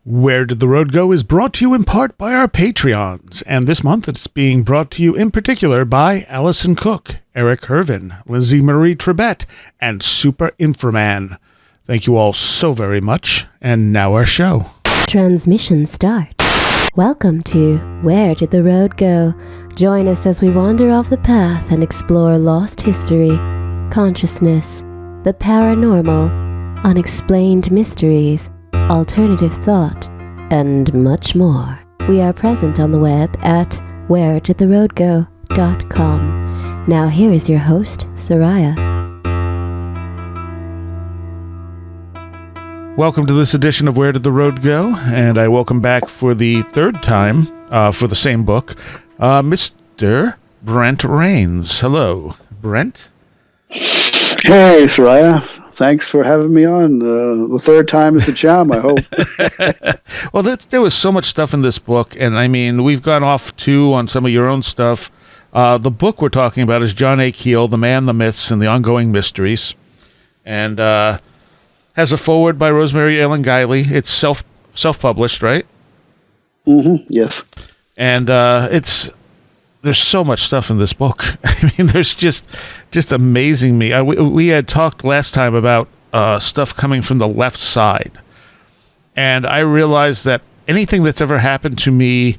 Where Did the Road Go is brought to you in part by our Patreons, and this month it's being brought to you in particular by Allison Cook, Eric Hervin, Lizzie Marie Trebet, and Super Inframan. Thank you all so very much, and now our show. Transmission start. Welcome to Where Did the Road Go? Join us as we wander off the path and explore lost history, consciousness, the paranormal, unexplained mysteries, alternative thought, and much more. We are present on the web at wheredidtheroadgo.com. Now here is your host, Seriah. Welcome to this edition of Where Did the Road Go? And I welcome back for the third time, for the same book, Mr. Brent Raynes. Hello, Brent. Hey, Seriah. Thanks for having me on. The third time is the charm, I hope. Well, there was so much stuff in this book, and I mean, we've gone off too on some of your own stuff. The book we're talking about is John A. Keel, The Man, the Myths, and the Ongoing Mysteries, and has a foreword by Rosemary Ellen Guiley. It's self-published, right? Mm-hmm, yes. And there's so much stuff in this book. I mean, there's just amazing me. We had talked last time about stuff coming from the left side, and I realized that anything that's ever happened to me,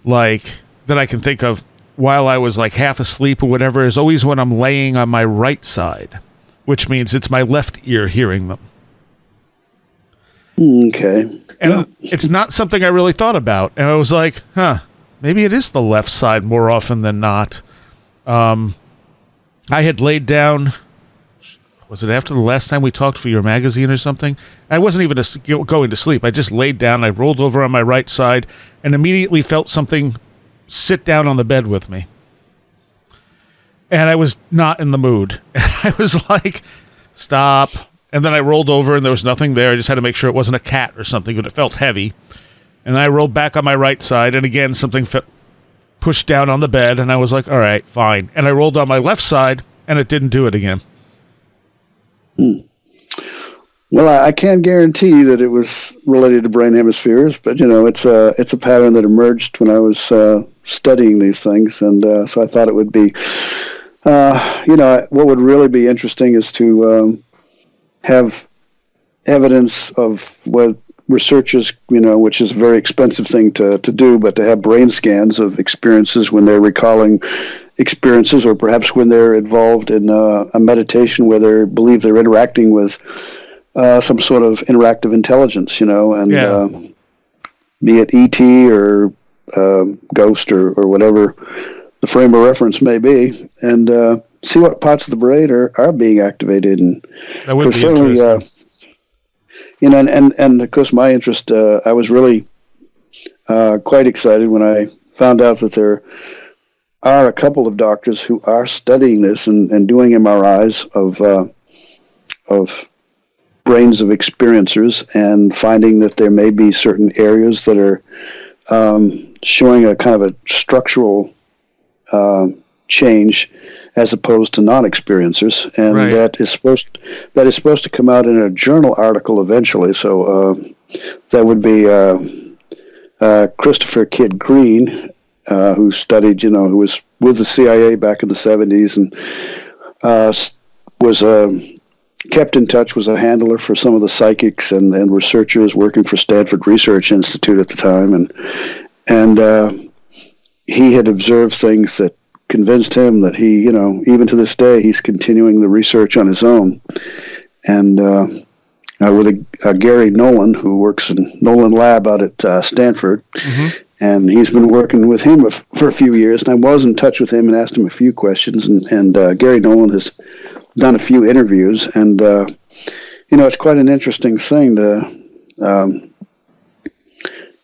like that I can think of while I was like half asleep or whatever, is always when I'm laying on my right side, which means it's my left ear hearing them. Okay. And it's not something I really thought about, and I was like, maybe it is the left side more often than not. I had laid down, was it after the last time we talked for your magazine or something? I wasn't even going to sleep. I just laid down, I rolled over on my right side, and immediately felt something sit down on the bed with me. And I was not in the mood. And I was like, stop. And then I rolled over, and there was nothing there. I just had to make sure it wasn't a cat or something, but it felt heavy. And I rolled back on my right side, and again, something pushed down on the bed, and I was like, all right, fine. And I rolled on my left side, and it didn't do it again. Well, I can't guarantee that it was related to brain hemispheres, but, it's a pattern that emerged when I was studying these things, and so I thought it would be, what would really be interesting is to have evidence of what researchers, which is a very expensive thing to do, but to have brain scans of experiences when they're recalling experiences, or perhaps when they're involved in a meditation where they believe they're interacting with some sort of interactive intelligence, and be it ET or ghost or whatever the frame of reference may be, and see what parts of the brain are being activated. And that would be interesting. And of course, my interest, I was really quite excited when I found out that there are a couple of doctors who are studying this and doing MRIs of brains of experiencers, and finding that there may be certain areas that are showing a kind of a structural change as opposed to non-experiencers, and right. that is supposed to come out in a journal article eventually. So that would be Christopher Kidd Green, who studied, who was with the CIA back in the 70s, and was kept in touch, was a handler for some of the psychics and researchers working for Stanford Research Institute at the time, and he had observed things that convinced him that he, even to this day, he's continuing the research on his own. And with Gary Nolan, who works in Nolan Lab out at Stanford, and he's been working with him for a few years. And I was in touch with him and asked him a few questions. And Gary Nolan has done a few interviews. And, it's quite an interesting thing to,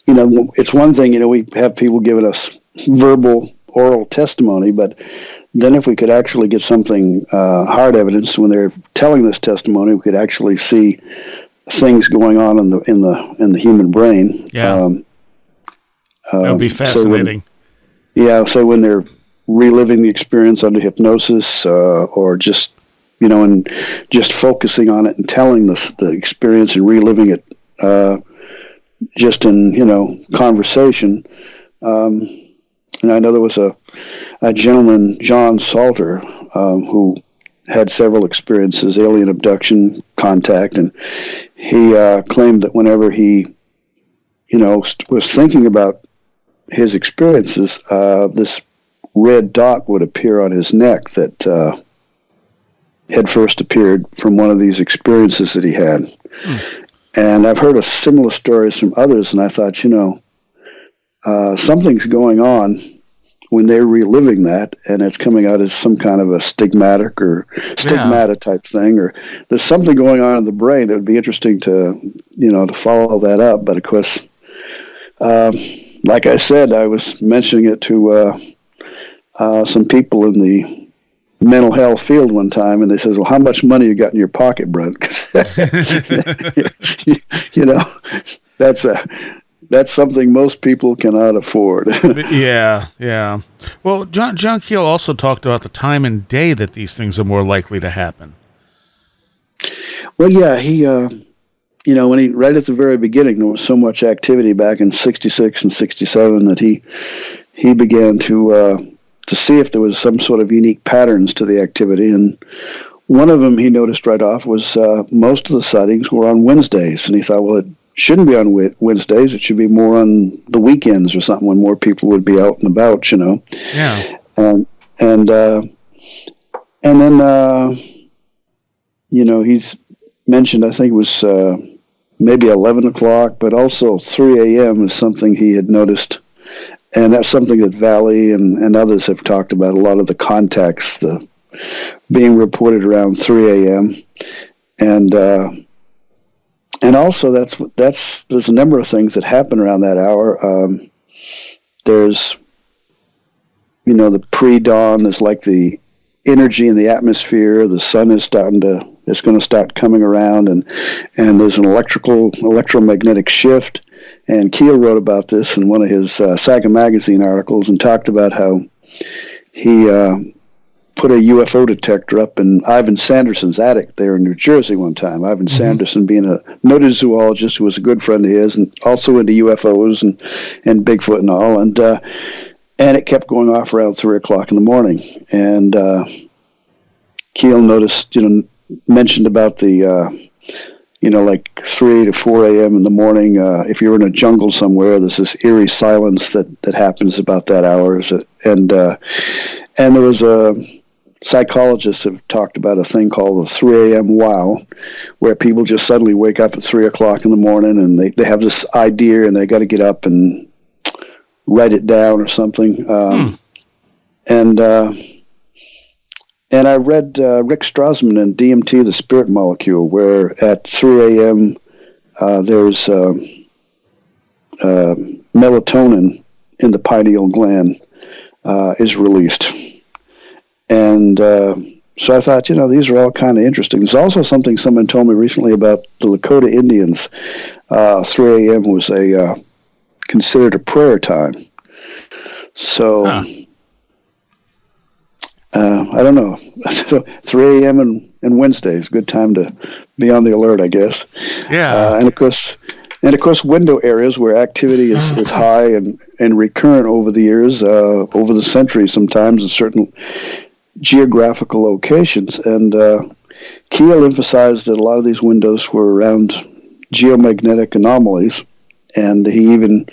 it's one thing, we have people giving us verbal oral testimony, but then if we could actually get something hard evidence when they're telling this testimony, we could actually see things going on in the human brain. Yeah, that would be fascinating. So when they're reliving the experience under hypnosis, or just and just focusing on it and telling the experience and reliving it just in, conversation. And I know there was a gentleman, John Salter, who had several experiences, alien abduction, contact, and he claimed that whenever he, was thinking about his experiences, this red dot would appear on his neck that had first appeared from one of these experiences that he had. And I've heard of similar stories from others, and I thought, something's going on when they're reliving that, and it's coming out as some kind of a stigmata type thing, or there's something going on in the brain that would be interesting to, to follow that up. But of course, like I said, I was mentioning it to some people in the mental health field one time, and they says, "Well, how much money you got in your pocket, Brent?" 'Cause, that's something most people cannot afford. Yeah. Well, John Keel also talked about the time and day that these things are more likely to happen. Well, yeah, he, when right at the very beginning, there was so much activity back in '66 and '67 that he began to see if there was some sort of unique patterns to the activity. And one of them he noticed right off was most of the sightings were on Wednesdays. And he thought, well, it shouldn't be on Wednesdays. It should be more on the weekends or something when more people would be out and about, Yeah. And then, he's mentioned, I think it was maybe 11 o'clock, but also 3 a.m. is something he had noticed. And that's something that Valley and others have talked about, a lot of the contacts being reported around 3 a.m. And also there's a number of things that happen around that hour. There's, the pre-dawn, there's like the energy in the atmosphere, the sun is going to start coming around, and there's an electromagnetic shift. And Keel wrote about this in one of his Saga magazine articles and talked about how he put a UFO detector up in Ivan Sanderson's attic there in New Jersey one time. Ivan Sanderson being a noted zoologist who was a good friend of his and also into UFOs and Bigfoot and all. And it kept going off around 3 o'clock in the morning. And Keel noticed, mentioned about the... like 3 to 4 a.m. in the morning, if you're in a jungle somewhere, there's this eerie silence that happens about that hour. And there was psychologists have talked about a thing called the 3 a.m. wow, where people just suddenly wake up at 3 o'clock in the morning and they have this idea and they got to get up and write it down or something. And I read Rick Strassman in DMT, The Spirit Molecule, where at 3 a.m. There's melatonin in the pineal gland is released. And so I thought, these are all kind of interesting. There's also something someone told me recently about the Lakota Indians. 3 a.m. was considered a prayer time. So... I don't know. 3 a.m. and Wednesdays, good time to be on the alert, I guess. Yeah. And of course, window areas where activity is high and recurrent over the years, over the centuries, sometimes in certain geographical locations. And Keel emphasized that a lot of these windows were around geomagnetic anomalies, and he even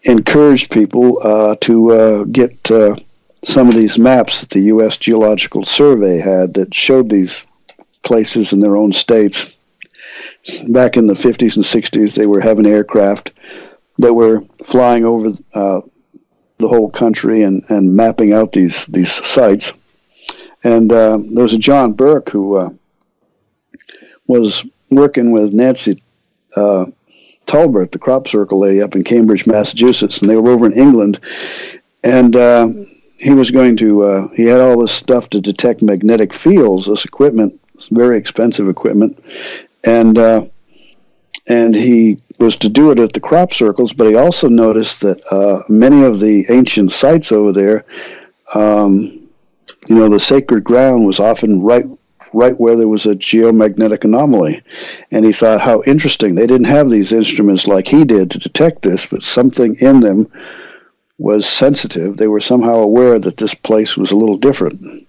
encouraged people to get some of these maps that the U.S. Geological Survey had that showed these places in their own states. Back in the 50s and 60s, they were having aircraft that were flying over the whole country and mapping out these sites. And there was a John Burke who was working with Nancy Talbert, the crop circle lady up in Cambridge, Massachusetts, and they were over in England. And he was going to, he had all this stuff to detect magnetic fields, this equipment, this very expensive equipment. And he was to do it at the crop circles, but he also noticed that many of the ancient sites over there, the sacred ground was often right right where there was a geomagnetic anomaly. And he thought, how interesting. They didn't have these instruments like he did to detect this, but something in them was sensitive. They were somehow aware that this place was a little different.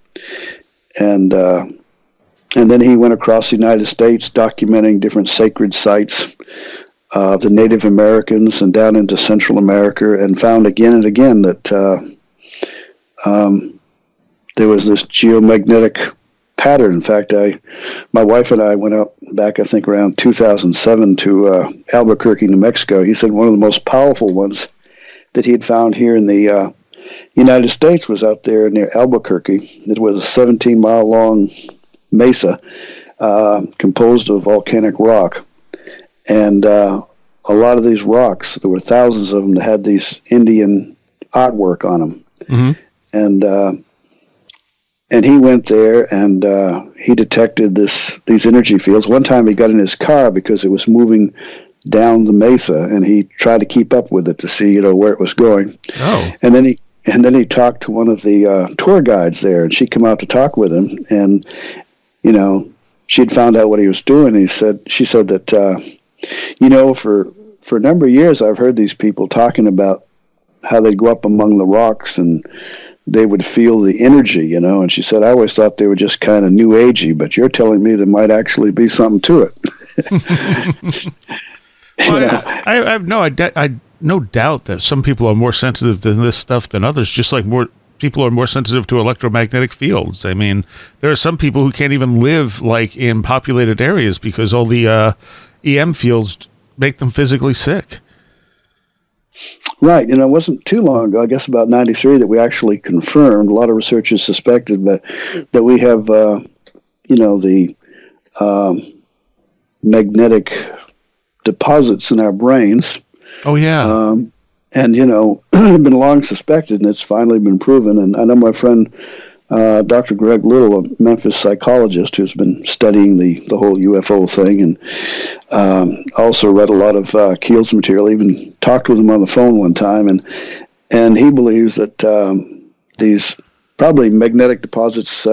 And then he went across the United States documenting different sacred sites of the Native Americans and down into Central America, and found again and again that there was this geomagnetic pattern. In fact, my wife and I went out back, I think, around 2007 to Albuquerque, New Mexico. He said one of the most powerful ones that he had found here in the United States was out there near Albuquerque. It was a 17-mile long mesa composed of volcanic rock. And a lot of these rocks, there were thousands of them that had these Indian artwork on them. Mm-hmm. And he went there and he detected these energy fields. One time he got in his car because it was moving down the mesa, and he tried to keep up with it to see, where it was going. Oh. And then he talked to one of the tour guides there, and she came out to talk with him, and she'd found out what he was doing. She said that for a number of years I've heard these people talking about how they'd go up among the rocks and they would feel the energy, and she said, I always thought they were just kind of new agey, but you're telling me there might actually be something to it. Well, I have no doubt that some people are more sensitive to this stuff than others, just like more people are more sensitive to electromagnetic fields. I mean, there are some people who can't even live like in populated areas because all the EM fields make them physically sick. Right. It wasn't too long ago, I guess about 93, that we actually confirmed, a lot of researchers suspected that we have, the magnetic deposits in our brains. Oh, yeah. And, been long suspected, and it's finally been proven. And I know my friend, Dr. Greg Little, a Memphis psychologist who's been studying the whole UFO thing, and also read a lot of Keel's material, even talked with him on the phone one time, and he believes that these probably magnetic deposits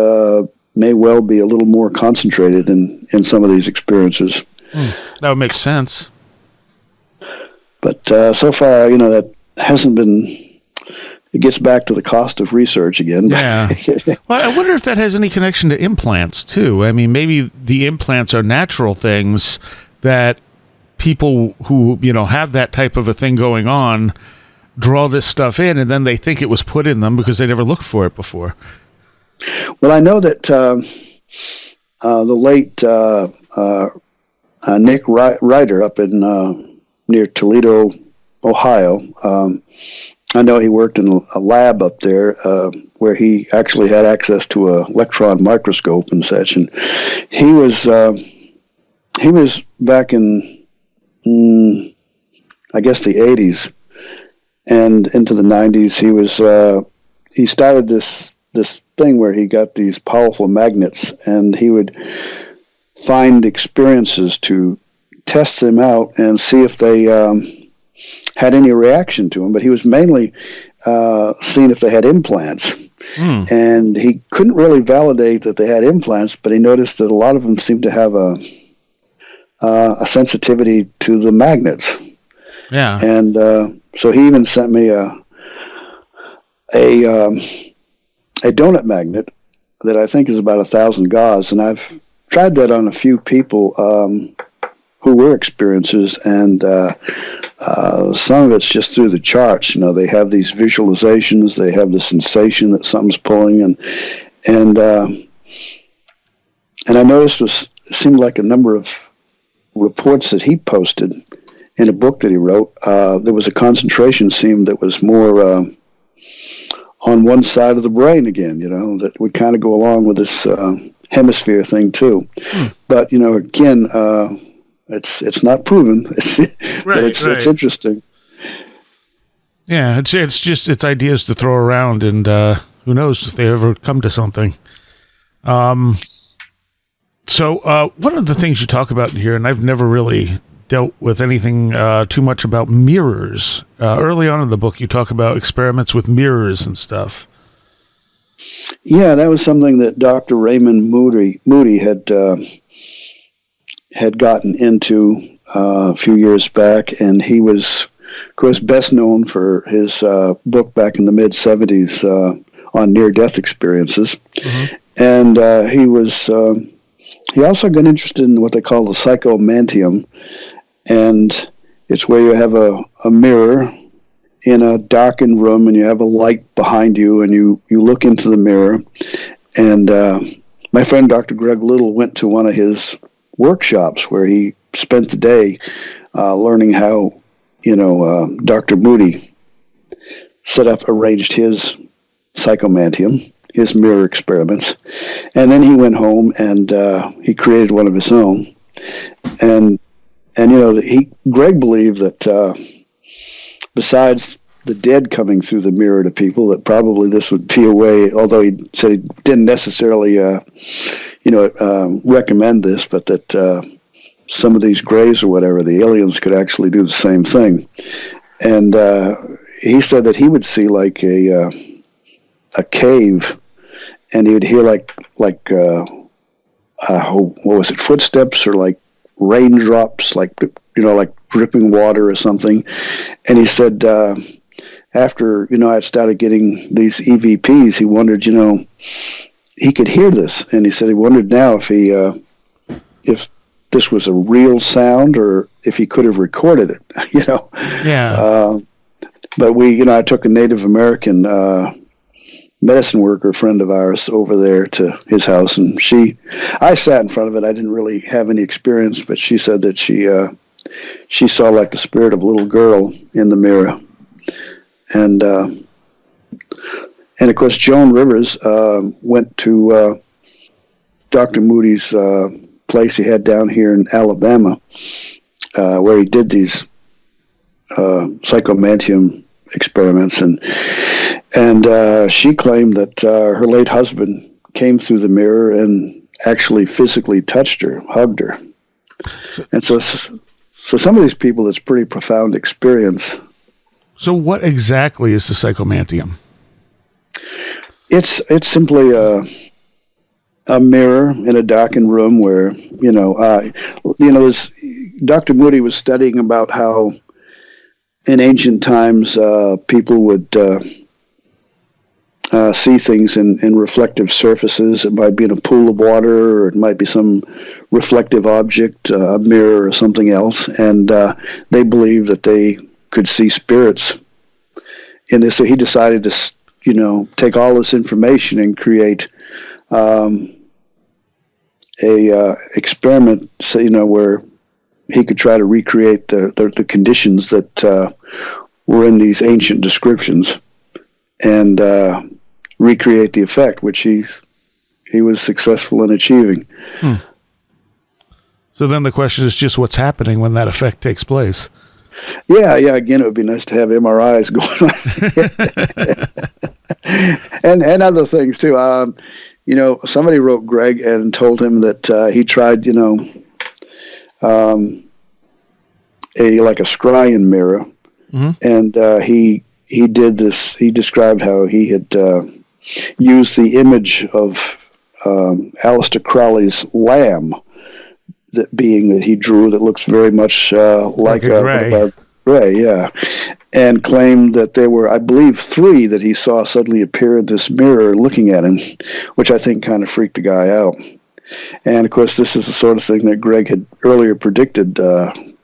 may well be a little more concentrated in some of these experiences. That would make sense. But so far, that hasn't been... It gets back to the cost of research again. Yeah. Well, I wonder if that has any connection to implants, too. I mean, maybe the implants are natural things that people who, have that type of a thing going on draw this stuff in, and then they think it was put in them because they never looked for it before. Well, I know that the late Nick Ryder up in near Toledo, Ohio, I know he worked in a lab up there where he actually had access to an electron microscope and such. And he was back in, I guess, the 80s and into the 90s. He started this thing where he got these powerful magnets, and he would find experiences to test them out and see if they had any reaction to them, but he was mainly seeing if they had implants. And he couldn't really validate that they had implants, but he noticed that a lot of them seemed to have a sensitivity to the magnets. Yeah. And so he even sent me a donut magnet that I think is about 1,000 gauss, and I've tried that on a few people who were experiencers, and some of it's just through the charts. They have these visualizations, they have the sensation that something's pulling, and I noticed it seemed like a number of reports that he posted in a book that he wrote. There was a concentration seam that was more on one side of the brain again, that would kind of go along with this hemisphere thing too. But again, it's not proven. But it's interesting. Yeah, it's ideas to throw around, and who knows if they ever come to something. So one of the things you talk about in here, and I've never really dealt with anything too much about mirrors. Early on in the book, you talk about experiments with mirrors and stuff. Yeah, that was something that Dr. Raymond Moody had gotten into a few years back, and he was, of course, best known for his book back in the mid-'70s on near-death experiences. Mm-hmm. And he also got interested in what they call the psychomantium, and it's where you have a mirror in a darkened room, and you have a light behind you, and you look into the mirror. And my friend Dr. Greg Little went to one of his workshops where he spent the day learning how, Dr. Moody arranged his psychomantium, his mirror experiments. And then he went home and he created one of his own. And Greg believed that besides the dead coming through the mirror to people, that probably this would be a way, although he said he didn't necessarily, recommend this, but that some of these grays or whatever, the aliens could actually do the same thing. And he said that he would see like a cave, and he would hear like what was it, footsteps or like raindrops, like dripping water or something. And he said after I started getting these EVPs, he wondered he could hear this, and he said he wondered now if this was a real sound or if he could have recorded it. Yeah. But I took a Native American medicine worker friend of ours over there to his house, and I sat in front of it. I didn't really have any experience, but she said that she saw like the spirit of a little girl in the mirror. And of course, Joan Rivers went to Dr. Moody's place he had down here in Alabama, where he did these psychomantium experiments, and she claimed that her late husband came through the mirror and actually physically touched her, hugged her. And so some of these people, it's a pretty profound experience. So what exactly is the psychomantium? It's simply a mirror in a darkened room where Dr. Moody was studying about how in ancient times people would see things in reflective surfaces. It might be in a pool of water, or it might be some reflective object, a mirror or something else, and they believed that they could see spirits in this. So he decided to take all this information and create a experiment, where he could try to recreate the conditions that were in these ancient descriptions, and recreate the effect, which he was successful in achieving. So then the question is just what's happening when that effect takes place. Yeah. Again, it would be nice to have MRIs going on. and other things too. Somebody wrote Greg and told him that he tried, like a scrying mirror, mm-hmm. and he did this. He described how he had used the image of Aleister Crowley's lamb, that being that he drew, that looks very much like a gray, yeah, and claimed that there were, I believe, 3 that he saw suddenly appear in this mirror looking at him, which I think kind of freaked the guy out. And of course, this is the sort of thing that Greg had earlier predicted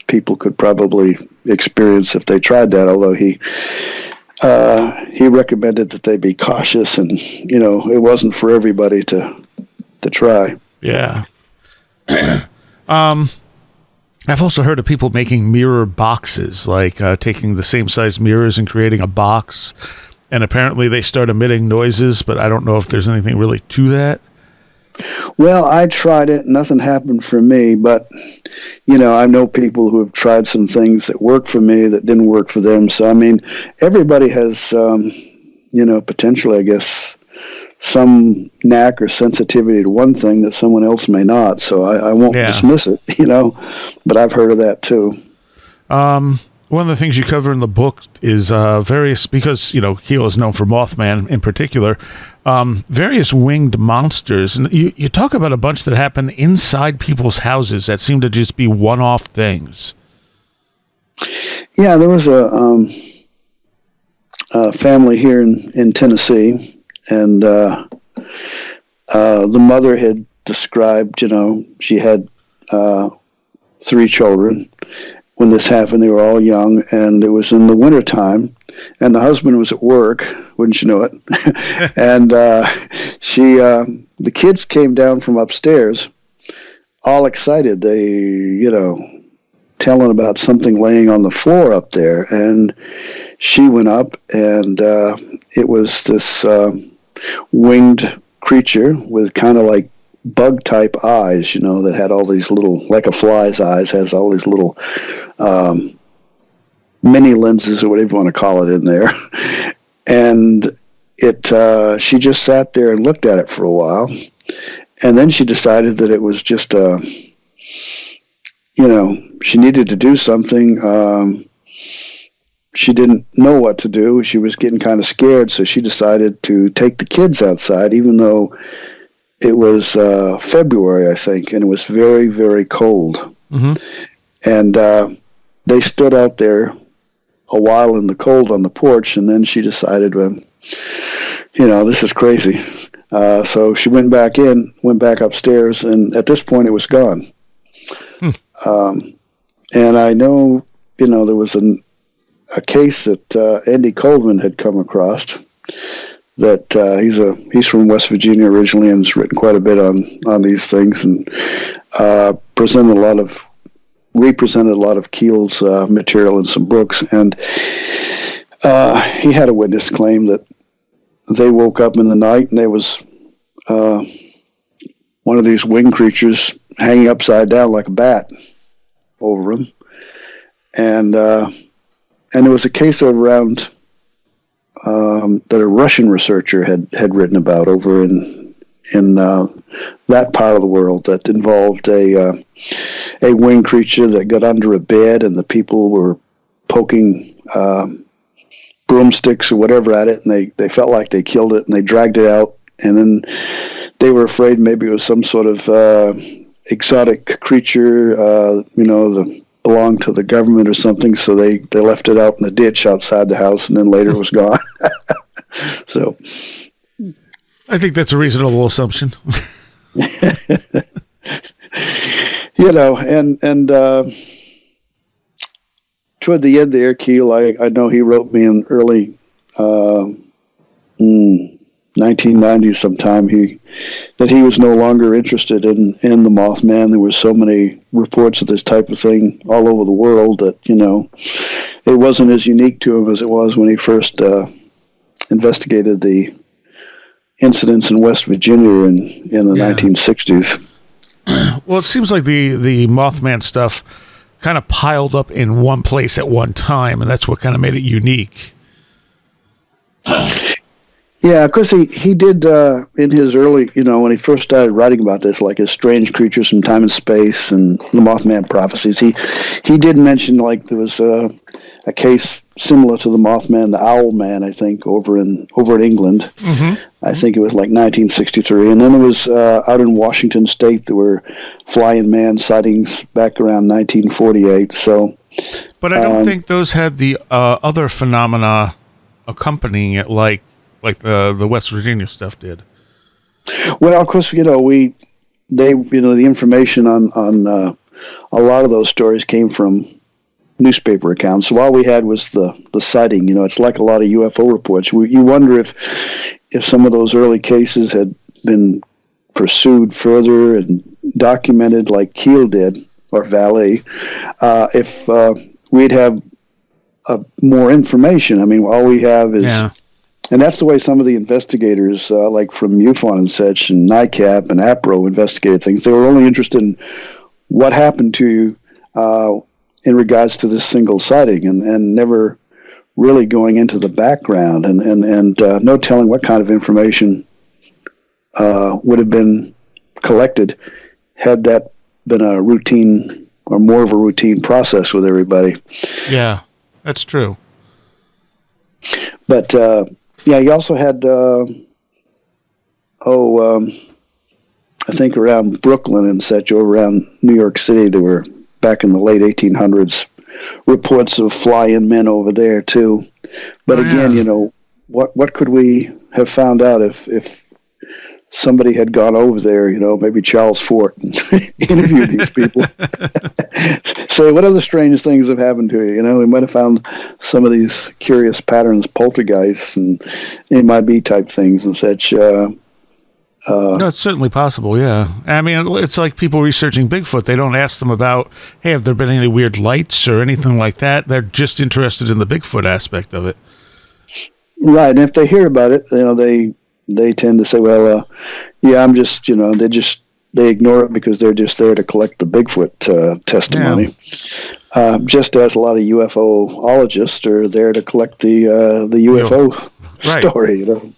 people could probably experience if they tried that, although he recommended that they be cautious, and it wasn't for everybody to try. Yeah. I've also heard of people making mirror boxes, like taking the same size mirrors and creating a box, and apparently they start emitting noises, but I don't know if there's anything really to that. Well, I tried it. Nothing happened for me, but, I know people who have tried some things that worked for me that didn't work for them. So, I mean, everybody has, potentially, I guess, some knack or sensitivity to one thing that someone else may not. So I won't dismiss it, but I've heard of that too. Well, One of the things you cover in the book is various, because, Keel is known for Mothman in particular, various winged monsters. And you talk about a bunch that happen inside people's houses that seem to just be one-off things. Yeah, there was a family here in Tennessee, and the mother had described, she had 3 children. When this happened, they were all young, and it was in the wintertime, and the husband was at work, wouldn't you know it? And the kids came down from upstairs, all excited. They, telling about something laying on the floor up there, and she went up, and it was this winged creature with kind of like bug-type eyes, that had all these little, like a fly's eyes, has all these little mini lenses or whatever you want to call it in there. And she just sat there and looked at it for a while, and then she decided that it was just she needed to do something. She didn't know what to do. She was getting kind of scared, so she decided to take the kids outside, even though it was February, I think, and it was very, very cold. Mm-hmm. And they stood out there a while in the cold on the porch, and then she decided, well, this is crazy. So she went back upstairs, and at this point it was gone. And I know, there was a case that Andy Coleman had come across, that he's from West Virginia originally, and has written quite a bit on these things, and represented a lot of Keel's material in some books. And he had a witness claim that they woke up in the night and there was one of these winged creatures hanging upside down like a bat over him. And there was a case around that a Russian researcher had written about over in that part of the world, that involved a winged creature that got under a bed, and the people were poking broomsticks or whatever at it, and they felt like they killed it, and they dragged it out, and then they were afraid maybe it was some sort of exotic creature, that belonged to the government or something, so they left it out in the ditch outside the house, and then later it was gone. So I think that's a reasonable assumption. And toward the end there, Keel, I know he wrote me in early 1990s sometime that he was no longer interested in the Mothman. There were so many reports of this type of thing all over the world that, it wasn't as unique to him as it was when he first investigated the incidents in West Virginia in the 1960s. Well, it seems like the Mothman stuff kind of piled up in one place at one time, and that's what kind of made it unique. Yeah, of course, he did in his early, when he first started writing about this, like his strange creatures from time and space and the Mothman prophecies, he did mention, like, there was a case similar to the Mothman, the Owl Man, I think, over in England. Mm-hmm. I think it was like 1963. And then there was out in Washington State, there were flying man sightings back around 1948. So, but I don't think those had the other phenomena accompanying it, like the West Virginia stuff did. Well, of course, the information on a lot of those stories came from newspaper accounts. So all we had was the sighting. It's like a lot of UFO reports. You wonder if some of those early cases had been pursued further and documented like Keel did, or Valley, if we'd have more information. I mean, all we have is... Yeah. And that's the way some of the investigators, like from MUFON and such, and NICAP and APRO, investigated things. They were only interested in what happened to you in regards to this single sighting, and never really going into the background, and no telling what kind of information would have been collected had that been a routine or more of a routine process with everybody. Yeah. That's true. But yeah, you also had I think around Brooklyn and such, or around New York City, there were, back in the late 1800s, reports of fly-in men over there too. But again, you know, what could we have found out if somebody had gone over there, you know, maybe Charles Fort, and interviewed these people? Say, what other strange things have happened to you? You know, we might have found some of these curious patterns, poltergeists and MIB type things and such. No, it's certainly possible, yeah. I mean, it's like people researching Bigfoot. They don't ask them about, hey, have there been any weird lights or anything like that? They're just interested in the Bigfoot aspect of it. Right, and if they hear about it, you know, they tend to say, well, yeah, I'm just, you know, they ignore it because they're just there to collect the Bigfoot testimony. Yeah. Just as a lot of UFOologists are there to collect the UFO story, you know.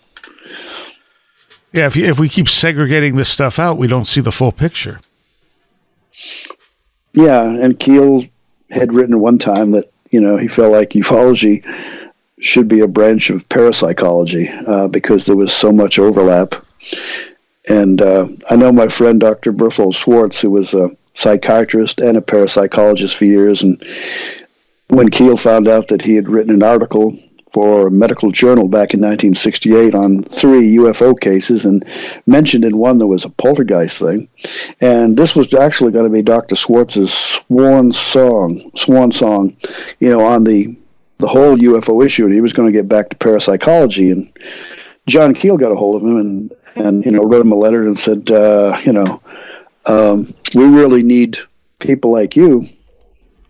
Yeah, if we keep segregating this stuff out, we don't see the full picture. Yeah, and Keel had written one time that, you know, he felt like ufology should be a branch of parapsychology because there was so much overlap. And I know my friend Dr. Berthold Schwartz, who was a psychiatrist and a parapsychologist for years, and when Keel found out that he had written an article for a medical journal back in 1968 on 3 UFO cases, and mentioned in one there was a poltergeist thing. And this was actually going to be Dr. Schwartz's swan song, you know, on the whole UFO issue, and he was going to get back to parapsychology. And John Keel got a hold of him and you know, wrote him a letter and said, you know, we really need people like you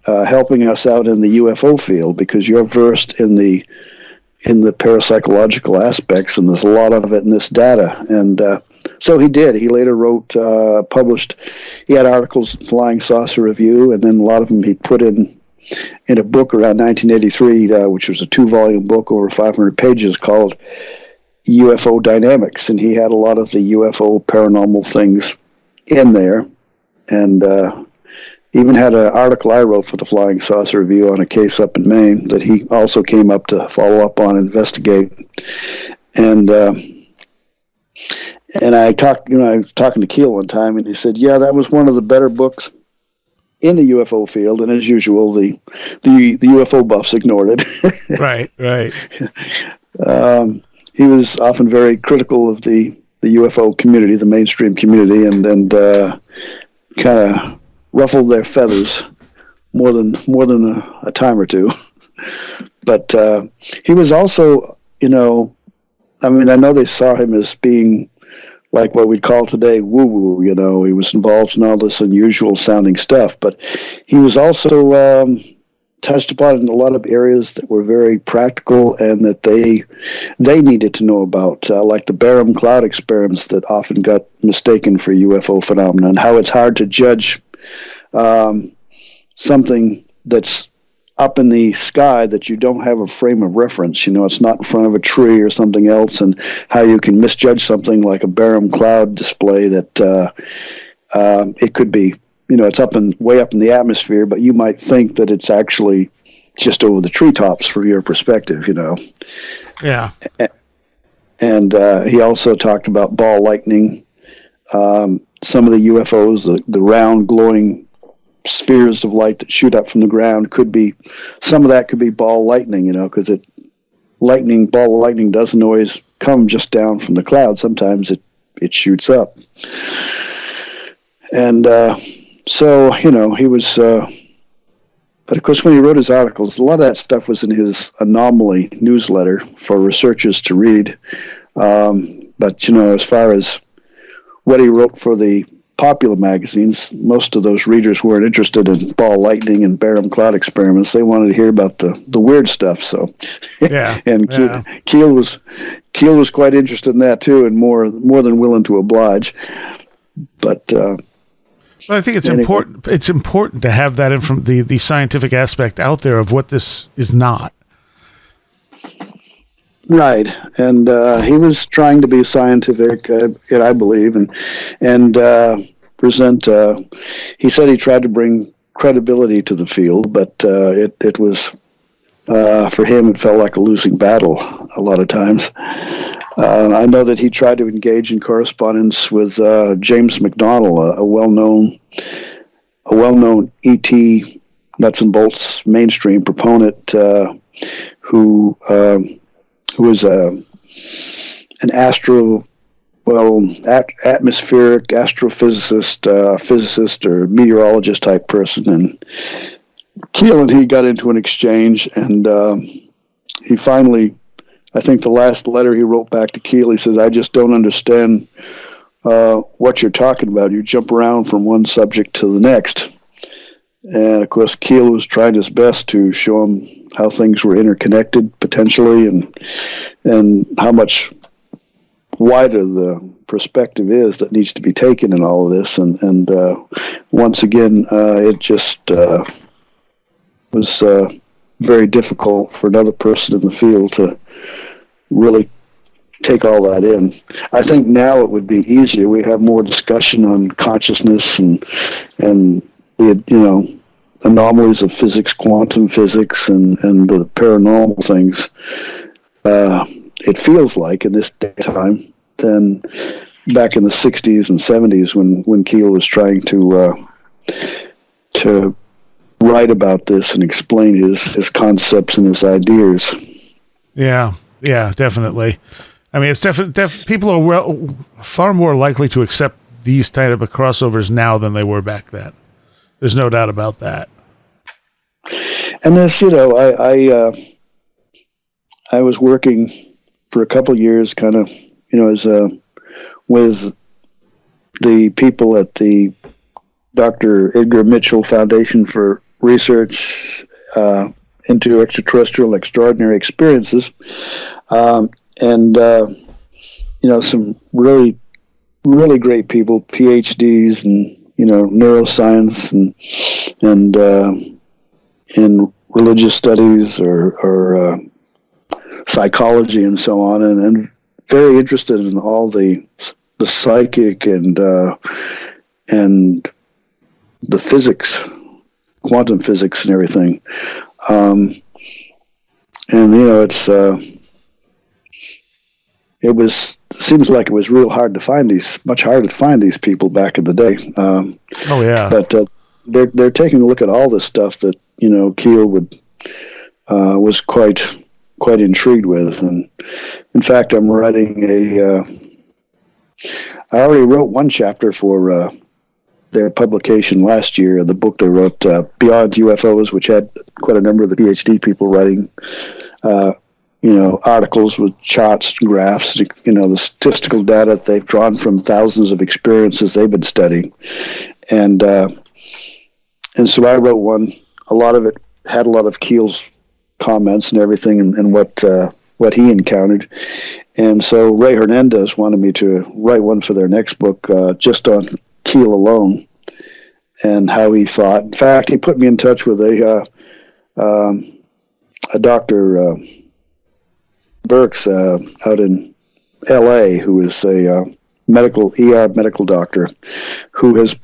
helping us out in the UFO field, because you're versed in the parapsychological aspects, and there's a lot of it in this data. And so he did. He later published, he had articles in Flying Saucer Review, and then a lot of them he put in a book around 1983, which was a 2-volume book over 500 pages called UFO Dynamics. And he had a lot of the UFO paranormal things in there. And even had an article I wrote for the Flying Saucer Review on a case up in Maine that he also came up to follow up on, investigate. And I talked, you know, I was talking to Keel one time, and he said, yeah, that was one of the better books in the UFO field. And as usual, the UFO buffs ignored it. Right. He was often very critical of the UFO community, the mainstream community, and kind of ruffled their feathers more than a time or two. But he was also, you know, I mean, I know they saw him as being like what we'd call today woo-woo, you know. He was involved in all this unusual sounding stuff, but he was also touched upon in a lot of areas that were very practical and that they needed to know about, like the Barham cloud experiments that often got mistaken for UFO phenomena, and how it's hard to judge something that's up in the sky that you don't have a frame of reference. You know, it's not in front of a tree or something else, and how you can misjudge something like a Barham cloud display that it could be, you know, it's way up in the atmosphere, but you might think that it's actually just over the treetops from your perspective, you know. Yeah. And he also talked about ball lightning. Some of the UFOs, the round glowing spheres of light that shoot up from the ground, some of that could be ball lightning, you know, because ball lightning doesn't always come just down from the cloud. Sometimes it shoots up. And so, you know, he was, but of course when he wrote his articles, a lot of that stuff was in his Anomaly newsletter for researchers to read. But, you know, as far as what he wrote for the popular magazines, most of those readers weren't interested in ball lightning and Barham cloud experiments. They wanted to hear about the weird stuff. So, yeah, and Keel was quite interested in that too, and more than willing to oblige. But I think it's important. It's important to have that the scientific aspect out there of what this is not. Right, and he was trying to be scientific, I believe, and present. He said he tried to bring credibility to the field, but it was For him, it felt like a losing battle a lot of times. I know that he tried to engage in correspondence with James McDonnell, a well-known ET nuts and bolts mainstream proponent who was an atmospheric astrophysicist, physicist or meteorologist type person, and Keel and he got into an exchange, and he finally, I think the last letter he wrote back to Keel, he says, "I just don't understand what you're talking about. You jump around from one subject to the next." And of course, Keel was trying his best to show him how things were interconnected potentially, and how much wider the perspective is that needs to be taken in all of this. And once again, it just was very difficult for another person in the field to really take all that in. I think now it would be easier. We have more discussion on consciousness and the anomalies of physics, quantum physics, and the paranormal things. It feels like in this daytime than back in the 60s and 70s when Keel was trying to write about this and explain his concepts and his ideas. Yeah, definitely. I mean, it's people are far more likely to accept these type of crossovers now than they were back then. There's no doubt about that. And this, I was working for a couple of years, kind of, as with the people at the Dr. Edgar Mitchell Foundation for Research into Extraterrestrial Extraordinary Experiences, and some really, really great people, PhDs, and neuroscience and in religious studies or psychology and so on, and very interested in all the psychic and the physics, quantum physics and everything. Seems like it was much harder to find these people back in the day. Oh yeah. But they're taking a look at all this stuff that Keel was quite intrigued with, and in fact, I'm writing I already wrote one chapter for their publication last year. The book they wrote, Beyond UFOs, which had quite a number of the PhD people writing, articles with charts and graphs, the statistical data they've drawn from thousands of experiences they've been studying, and so I wrote one. A lot of it had a lot of Keel's comments and everything, and what he encountered. And so Ray Hernandez wanted me to write one for their next book, just on Keel alone and how he thought. In fact, he put me in touch with a Dr. Burks out in L.A., who is a medical doctor who has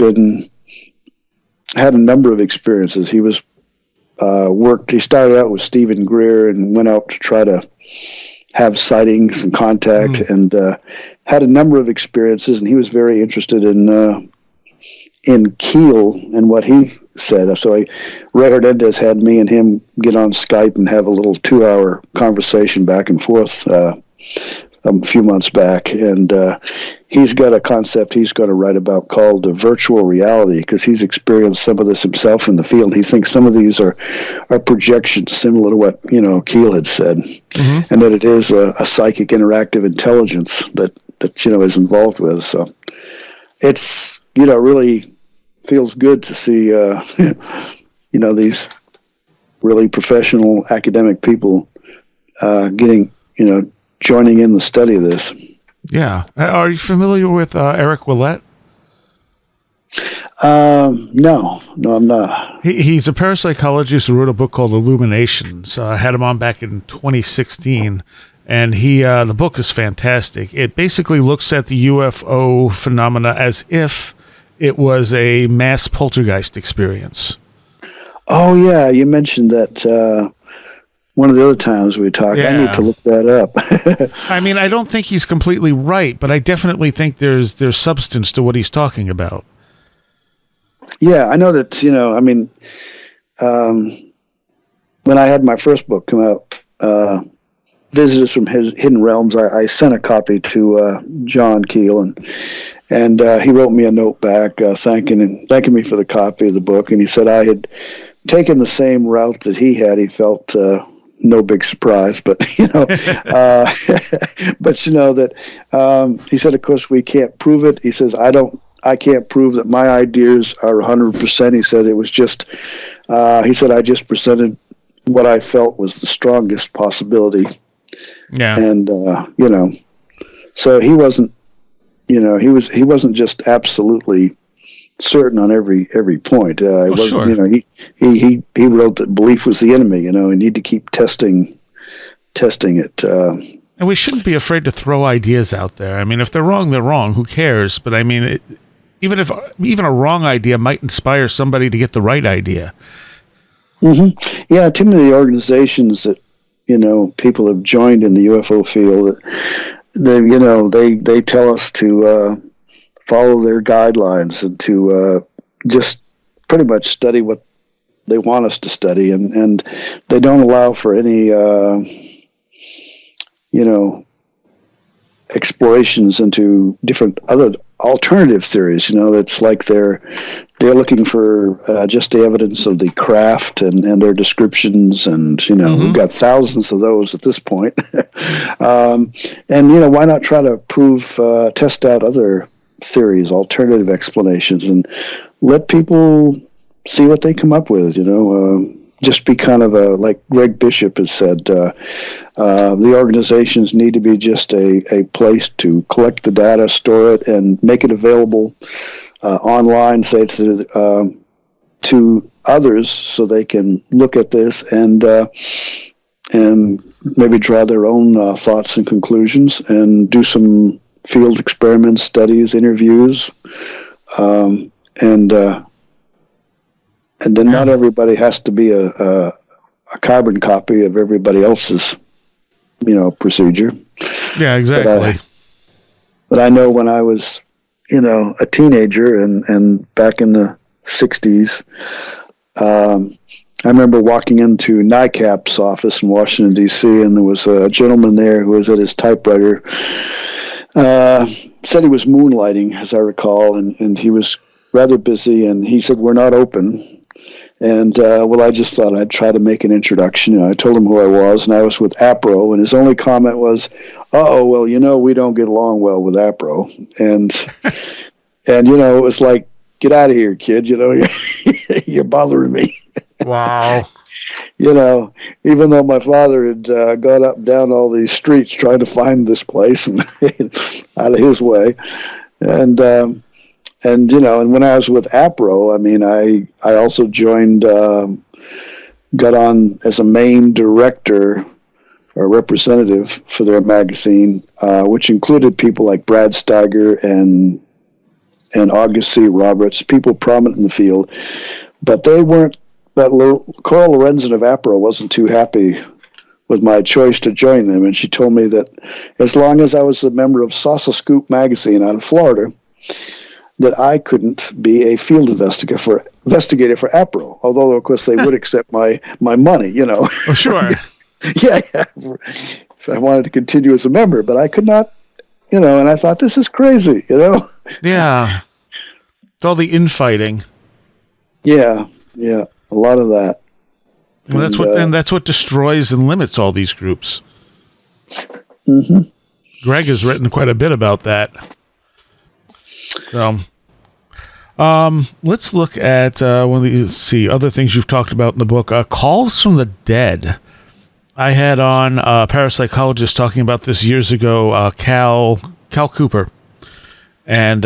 had a number of experiences. He was he started out with Stephen Greer and went out to try to have sightings and contact, and had a number of experiences, and he was very interested in Keel and what he said. So Ray Hernandez had me and him get on Skype and have a little 2-hour conversation back and forth a few months back, and he's got a concept he's going to write about called virtual reality, because he's experienced some of this himself in the field. He thinks some of these are projections similar to what Keel had said, and that it is a psychic interactive intelligence that is involved with. So it's really feels good to see these really professional academic people getting joining in the study of this. Yeah. Are you familiar with Eric Willett? No, I'm not. He's a parapsychologist who wrote a book called Illuminations. I had him on back in 2016, and the book is fantastic. It basically looks at the UFO phenomena as if it was a mass poltergeist experience. Oh yeah, you mentioned that one of the other times we talked. Yeah. I need to look that up. I mean, I don't think he's completely right, but I definitely think there's substance to what he's talking about. Yeah, I know that, I mean, when I had my first book come out, Visitors from Hidden Realms, I sent a copy to John Keel, and he wrote me a note back thanking me for the copy of the book, and he said I had taken the same route that he had. He felt no big surprise, but but that he said, of course, we can't prove it. He says, I can't prove that my ideas are 100%. He said it was just, he said, I just presented what I felt was the strongest possibility. Yeah. And, so he wasn't, he wasn't just absolutely certain on every point. It wasn't, sure. He wrote that belief was the enemy, you need to keep testing it. And we shouldn't be afraid to throw ideas out there. I mean, if they're wrong, they're wrong. Who cares? But I mean, even a wrong idea might inspire somebody to get the right idea. Mm-hmm. Yeah, too many organizations that people have joined in the UFO field. They tell us to follow their guidelines and to just pretty much study what they want us to study, and they don't allow for any explorations into different other alternative theories. That's like they're looking for just the evidence of the craft and their descriptions, and we've got thousands of those at this point. And why not try to test out other theories, alternative explanations, and let people see what they come up with. Just be kind of like Greg Bishop has said, the organizations need to be just a place to collect the data, store it, and make it available online, say to others, so they can look at this and maybe draw their own thoughts and conclusions, and do some field experiments, studies, interviews, and then not everybody has to be a carbon copy of everybody else's, procedure. Yeah, exactly. But I know when I was, a teenager and back in the 60s, I remember walking into NICAP's office in Washington, D.C., and there was a gentleman there who was at his typewriter. Said he was moonlighting, as I recall, and he was rather busy, and he said, "We're not open." And, I just thought I'd try to make an introduction. I told him who I was, and I was with APRO, and his only comment was, we don't get along well with APRO. And it was like, get out of here, kid, you're bothering me. Wow. Even though my father had gone up and down all these streets trying to find this place and out of his way. And when I was with APRO, I mean, I also joined, got on as a main director or representative for their magazine, which included people like Brad Steiger and August C. Roberts, people prominent in the field. But they weren't, Coral Lorenzen of APRO wasn't too happy with my choice to join them. And she told me that as long as I was a member of Salsa Scoop magazine out of Florida, that I couldn't be a field investigator for APRO, although of course they would accept my money, Oh, sure. yeah. If I wanted to continue as a member, but I could not, and I thought, this is crazy, Yeah. It's all the infighting. Yeah, a lot of that. Well, that's what destroys and limits all these groups. Mm-hmm. Greg has written quite a bit about that. So, let's look at other things you've talked about in the book. Calls from the dead. I had on a parapsychologist talking about this years ago, Cal Cooper, and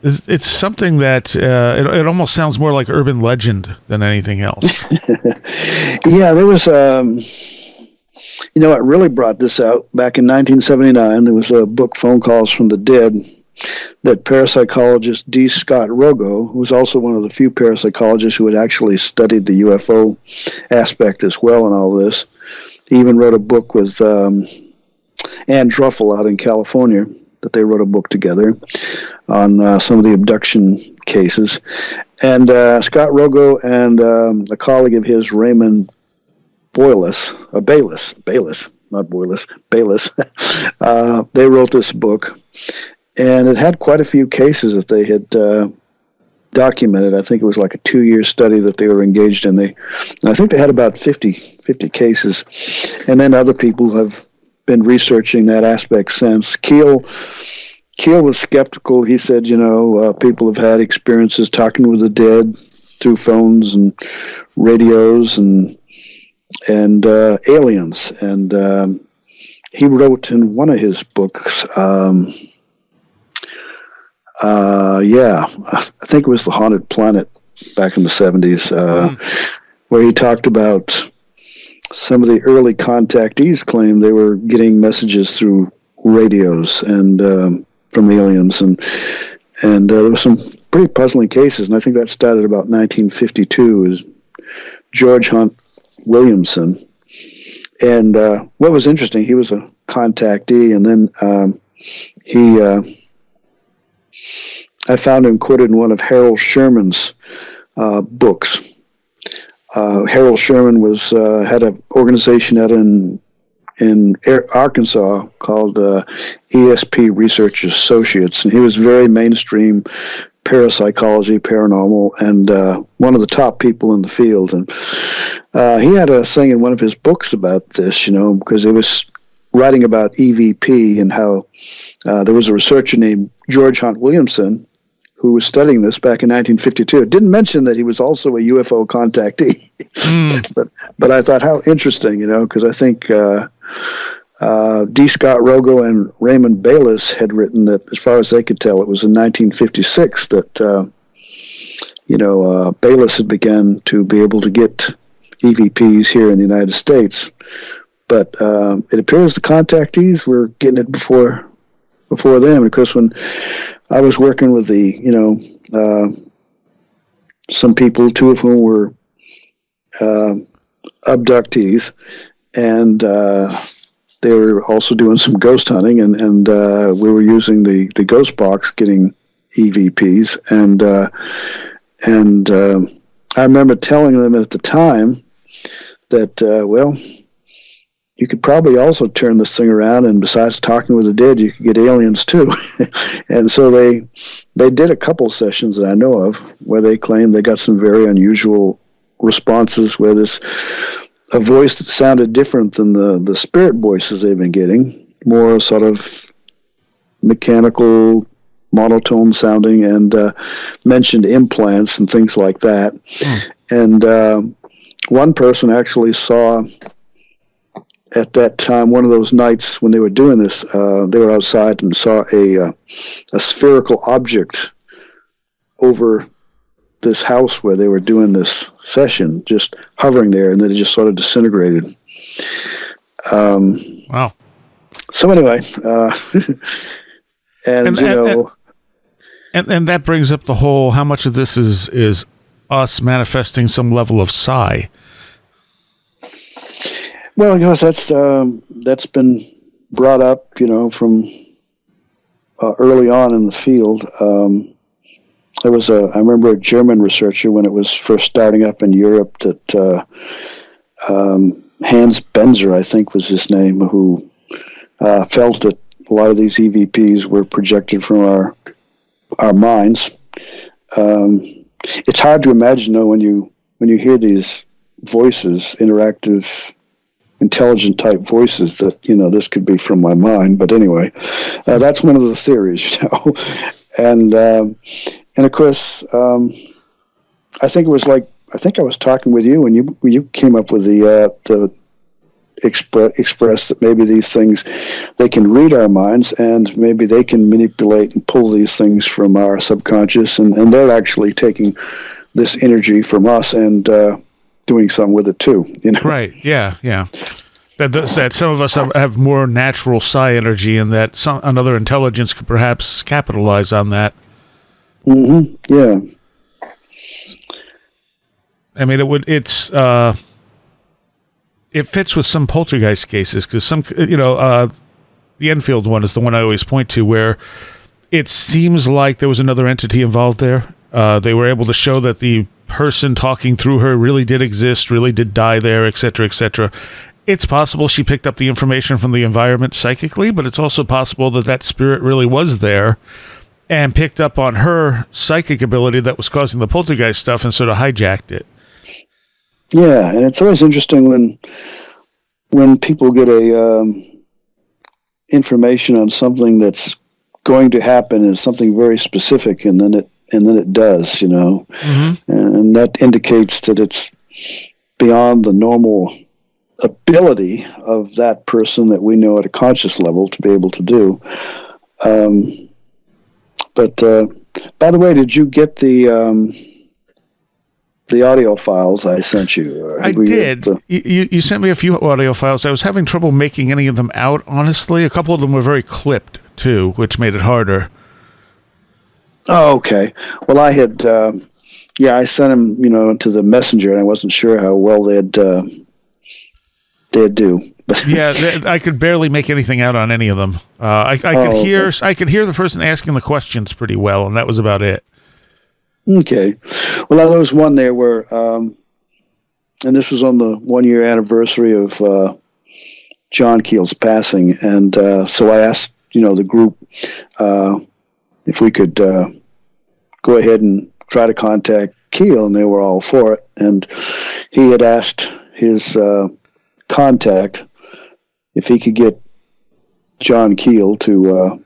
it's something that it almost sounds more like urban legend than anything else. Yeah, there was what really brought this out back in 1979. There was a book, Phone Calls from the Dead, that parapsychologist D. Scott Rogo, who was also one of the few parapsychologists who had actually studied the UFO aspect as well in all this, He even wrote a book with Ann Druffel out in California, that they wrote a book together on some of the abduction cases. And Scott Rogo and a colleague of his, Raymond Bayless, not Boyles, Bayless, they wrote this book. And it had quite a few cases that they had documented. I think it was like a 2-year study that they were engaged in. And I think they had about 50 cases. And then other people have been researching that aspect since. Keel was skeptical. He said, people have had experiences talking with the dead through phones and radios and aliens. And he wrote in one of his books, I think it was The Haunted Planet back in the 70s, where he talked about some of the early contactees claimed they were getting messages through radios and from aliens, and there were some pretty puzzling cases, and I think that started about 1952. Is George Hunt Williamson, and what was interesting, he was a contactee, and then I found him quoted in one of Harold Sherman's books. Harold Sherman had an organization out in Arkansas called ESP Research Associates, and he was very mainstream parapsychology, paranormal, and one of the top people in the field. And he had a thing in one of his books about this, because he was writing about EVP and how there was a researcher named George Hunt Williamson who was studying this back in 1952. It didn't mention that he was also a UFO contactee, but I thought how interesting, because I think D. Scott Rogo and Raymond Bayless had written that, as far as they could tell, it was in 1956 that Bayless had begun to be able to get EVPs here in the United States, but it appears the contactees were getting it before them. Of course, when I was working with some people, two of whom were abductees, and they were also doing some ghost hunting, and we were using the ghost box getting EVPs, and I remember telling them at the time that you could probably also turn this thing around, and besides talking with the dead, you could get aliens too. And so they did a couple sessions that I know of where they claimed they got some very unusual responses, where a voice that sounded different than the spirit voices they've been getting, more sort of mechanical, monotone sounding, and mentioned implants and things like that. And one person actually saw, at that time, one of those nights when they were doing this, they were outside and saw a spherical object over this house where they were doing this session, just hovering there, and then it just sort of disintegrated. Wow. So anyway, and that brings up the whole, how much of this is us manifesting some level of psi? Well, because that's been brought up, from early on in the field. There was I remember a German researcher when it was first starting up in Europe that Hans Benzer, I think was his name, who felt that a lot of these EVPs were projected from our minds. It's hard to imagine, though, when you hear these voices, interactive, intelligent type voices, that this could be from my mind. But anyway, that's one of the theories, and of course, I think I was talking with you when you came up with the express that maybe these things, they can read our minds, and maybe they can manipulate and pull these things from our subconscious, and they're actually taking this energy from us and doing something with it too. Right? Yeah. That some of us have more natural psi energy, and that another intelligence could perhaps capitalize on that. Mm-hmm. Yeah. I mean, it fits with some poltergeist cases because the Enfield one is the one I always point to where it seems like there was another entity involved there. They were able to show that the person talking through her really did exist, really did die there, etc., etc. It's possible she picked up the information from the environment psychically, but it's also possible that that spirit really was there and picked up on her psychic ability that was causing the poltergeist stuff and sort of hijacked it. Yeah, and it's always interesting when people get information on something that's going to happen and something very specific, and then it does, mm-hmm. And that indicates that it's beyond the normal ability of that person that we know at a conscious level to be able to do. But by the way, did you get the audio files I sent you? I did. You sent me a few audio files. I was having trouble making any of them out, honestly. A couple of them were very clipped, too, which made it harder. Oh, okay. Well, I had, I sent them, to the messenger, and I wasn't sure how well they'd do. Yeah, I could barely make anything out on any of them. I could hear the person asking the questions pretty well, and that was about it. Okay. Well, there was one there where, and this was on the 1-year anniversary of John Keel's passing, and so I asked, the group if we could go ahead and try to contact Keel, and they were all for it. And he had asked his contact if he could get John Keel to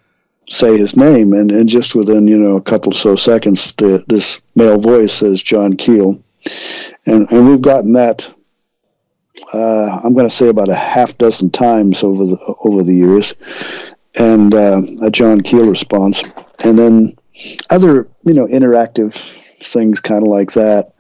say his name, and just within a couple of so seconds, this male voice says John Keel, and we've gotten that. I'm going to say about a half dozen times over the years, and a John Keel response, and then other interactive things kind of like that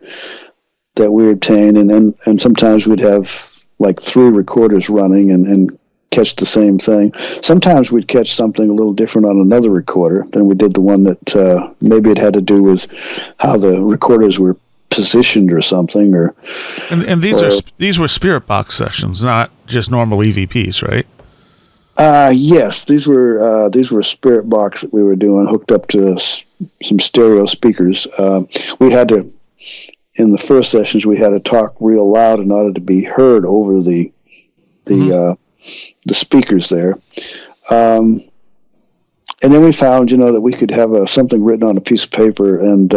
we obtain, and sometimes we'd have like 3 recorders running and catch the same thing. Sometimes we'd catch something a little different on another recorder than we did the one that maybe it had to do with how the recorders were positioned or something. And these were spirit box sessions, not just normal EVPs, right? Yes, these were spirit box that we were doing, hooked up to some stereo speakers. We had to, in the first sessions, we had to talk real loud in order to be heard over the speakers there. And then we found, that we could have something written on a piece of paper and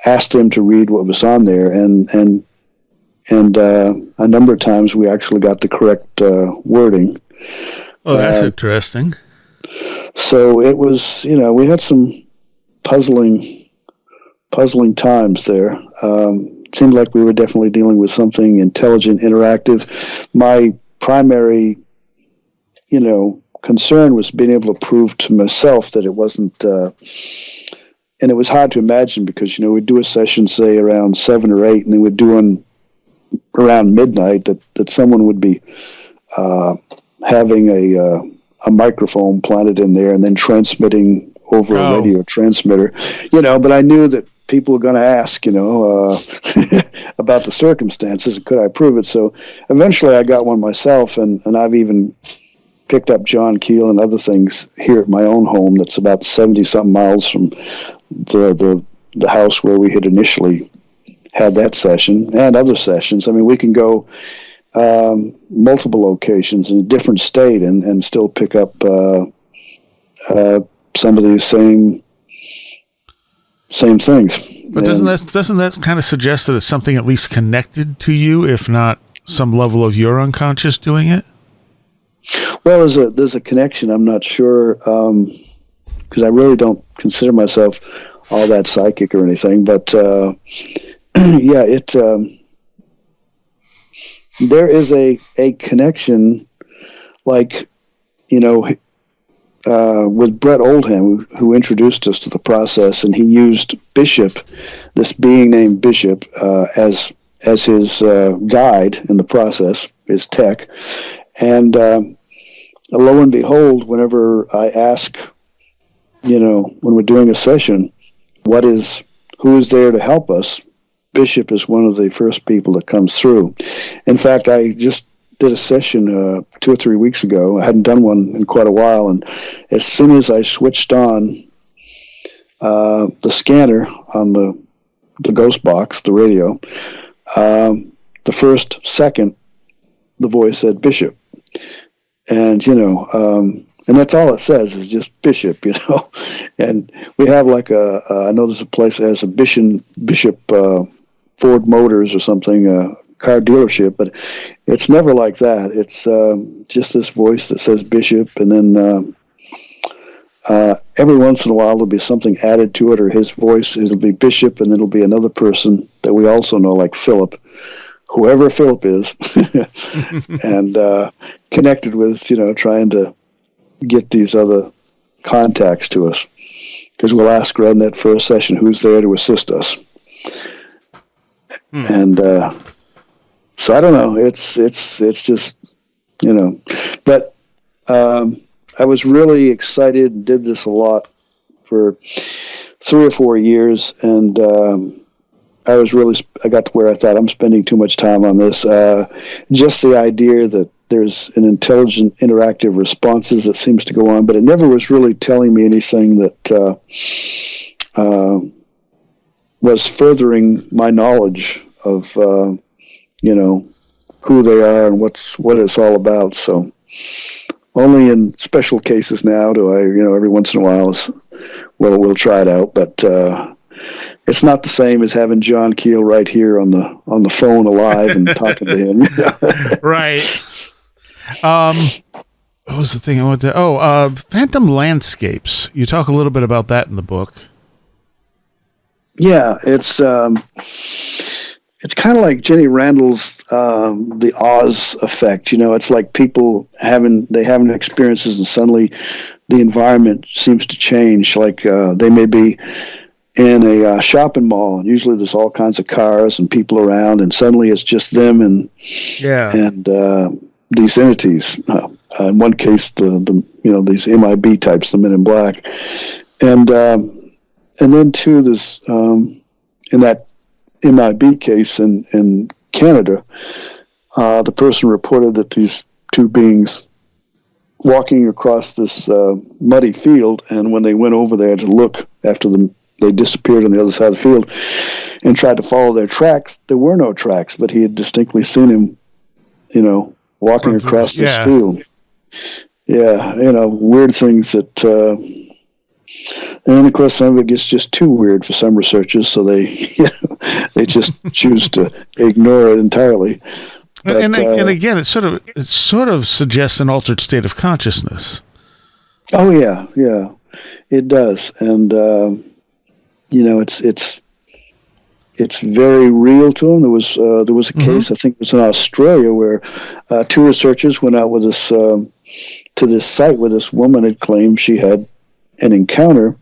ask them to read what was on there. And a number of times we actually got the correct wording. Oh, that's interesting. So it was, we had some puzzling times there. It seemed like we were definitely dealing with something intelligent, interactive. My primary, concern was being able to prove to myself that it wasn't, and it was hard to imagine because, we'd do a session, say, around 7 or 8, and then we'd do one around midnight that someone would be having a microphone planted in there and then transmitting over a radio transmitter, but I knew that people were going to ask, about the circumstances. Could I prove it? So eventually I got one myself, and I've even picked up John Keel and other things here at my own home that's about 70-something miles from the house where we had initially had that session and other sessions. I mean, we can go multiple locations in a different state and still pick up some of these same things. But doesn't that kind of suggest that it's something at least connected to you, if not some level of your unconscious doing it? Well, there's a connection. I'm not sure because I really don't consider myself all that psychic or anything. But yeah, there is a connection, like with Brent Oldham, who introduced us to the process, and he used Bishop, this being named Bishop, as his guide in the process, his tech. And lo and behold, whenever I ask, when we're doing a session, who is there to help us, Bishop is one of the first people that comes through. In fact, I just did a session 2 or 3 weeks ago. I hadn't done one in quite a while, and as soon as I switched on the scanner on the ghost box, the radio, the first second, the voice said Bishop. And, and that's all it says is just Bishop, And we have like I know there's a place that has a Bishop Ford Motors or something, car dealership, but it's never like that. It's just this voice that says Bishop, and then every once in a while there'll be something added to it, or his voice, it'll be Bishop, and then it'll be another person that we also know, like Philip, whoever Philip is, and connected with, trying to get these other contacts to us, because we'll ask her in that first session who's there to assist us. And so I don't know, it's just, but I was really excited and did this a lot for 3 or 4 years, and I got to where I thought I'm spending too much time on this. Just the idea that there's an intelligent, interactive responses that seems to go on, but it never was really telling me anything that was furthering my knowledge of, who they are and what it's all about. So only in special cases now do I, every once in a while we'll try it out, but it's not the same as having John Keel right here on the phone alive and talking to him. Right. What was the thing I wanted to? Phantom landscapes. You talk a little bit about that in the book. Yeah, it's kind of like Jenny Randall's the Oz effect. It's like people having experiences, and suddenly the environment seems to change. Like they may be in a shopping mall, and usually there's all kinds of cars and people around, and suddenly it's just them and these entities. In one case, the these MIB types, the Men in Black, and then too, there's in that MIB case in Canada, the person reported that these two beings walking across this muddy field, and when they went over there to look after them, they disappeared on the other side of the field and tried to follow their tracks. There were no tracks, but he had distinctly seen him, walking across this field. Yeah, weird things that, and of course some of it gets just too weird for some researchers, so they, they just choose to ignore it entirely. But, and again, it sort of suggests an altered state of consciousness. Oh yeah, it does, and it's very real to them. There was a case, I think it was in Australia, where 2 researchers went out with this to this site where this woman had claimed she had an encounter,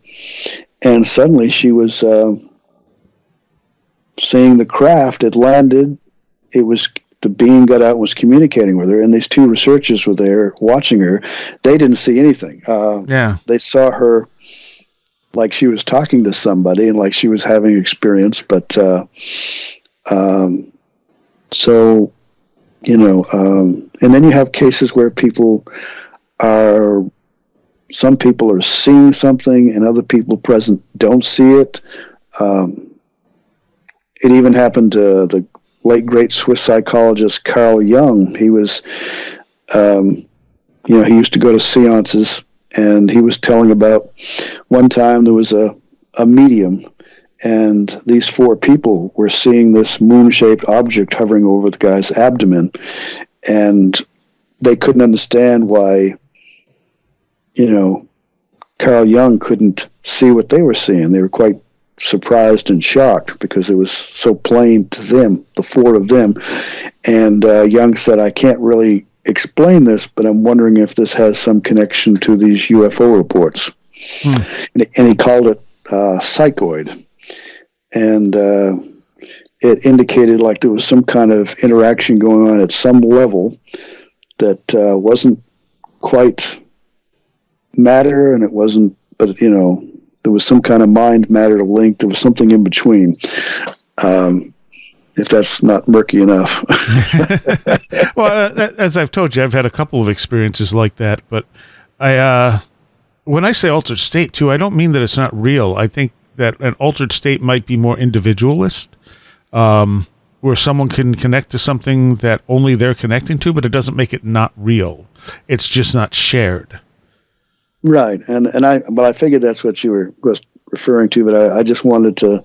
and suddenly she was seeing the craft. It landed. It was the being got out and was communicating with her, and these 2 researchers were there watching her. They didn't see anything. They saw her like she was talking to somebody and like she was having experience, but so and then you have cases where some people are seeing something and other people present don't see it. It even happened to the late great Swiss psychologist Carl Jung. He was he used to go to seances, and he was telling about one time there was a medium, and these 4 people were seeing this moon-shaped object hovering over the guy's abdomen, and they couldn't understand why, Carl Jung couldn't see what they were seeing. They were quite surprised and shocked because it was so plain to them, the 4 of them. And Jung said, I can't really explain this, but I'm wondering if this has some connection to these UFO reports. And he called it psychoid. And it indicated like there was some kind of interaction going on at some level that wasn't quite matter, and it wasn't, but there was some kind of mind matter link. There was something in between. if that's not murky enough. Well, as I've told you, I've had a couple of experiences like that, but when I say altered state too, I don't mean that it's not real. I think that an altered state might be more individualist, where someone can connect to something that only they're connecting to, but it doesn't make it not real. It's just not shared. Right, but I figured that's what you were referring to. But I just wanted to,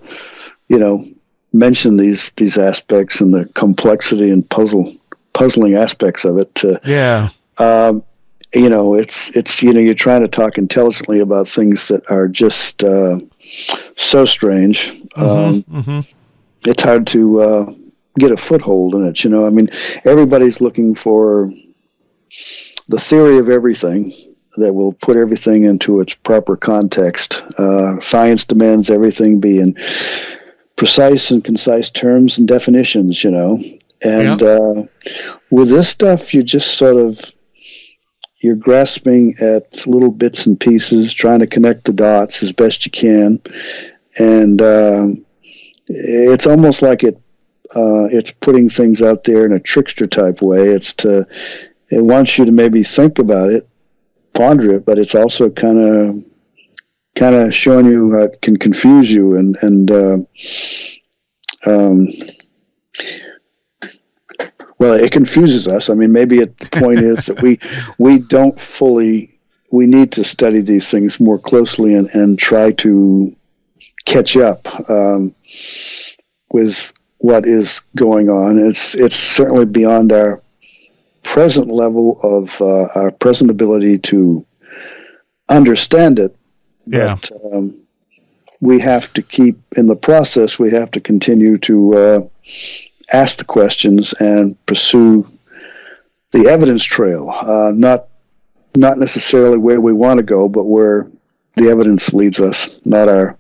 mention these aspects and the complexity and puzzling aspects of it. Yeah. It's you're trying to talk intelligently about things that are just so strange. It's hard to get a foothold in it. I mean, everybody's looking for the theory of everything that will put everything into its proper context. Science demands everything be in precise and concise terms and definitions, And with this stuff, you just sort of, you're grasping at little bits and pieces, trying to connect the dots as best you can. And it's almost like it's putting things out there in a trickster type way. It wants you to maybe think about it, ponder it, but it's also kind of showing you how it can confuse you well, it confuses us. I mean, maybe the point is that we need to study these things more closely and try to catch up with what is going on. It's certainly beyond our present level of our present ability to understand it. Yeah. But we have to in the process, we have to continue to ask the questions and pursue the evidence trail, not necessarily where we want to go, but where the evidence leads us, not our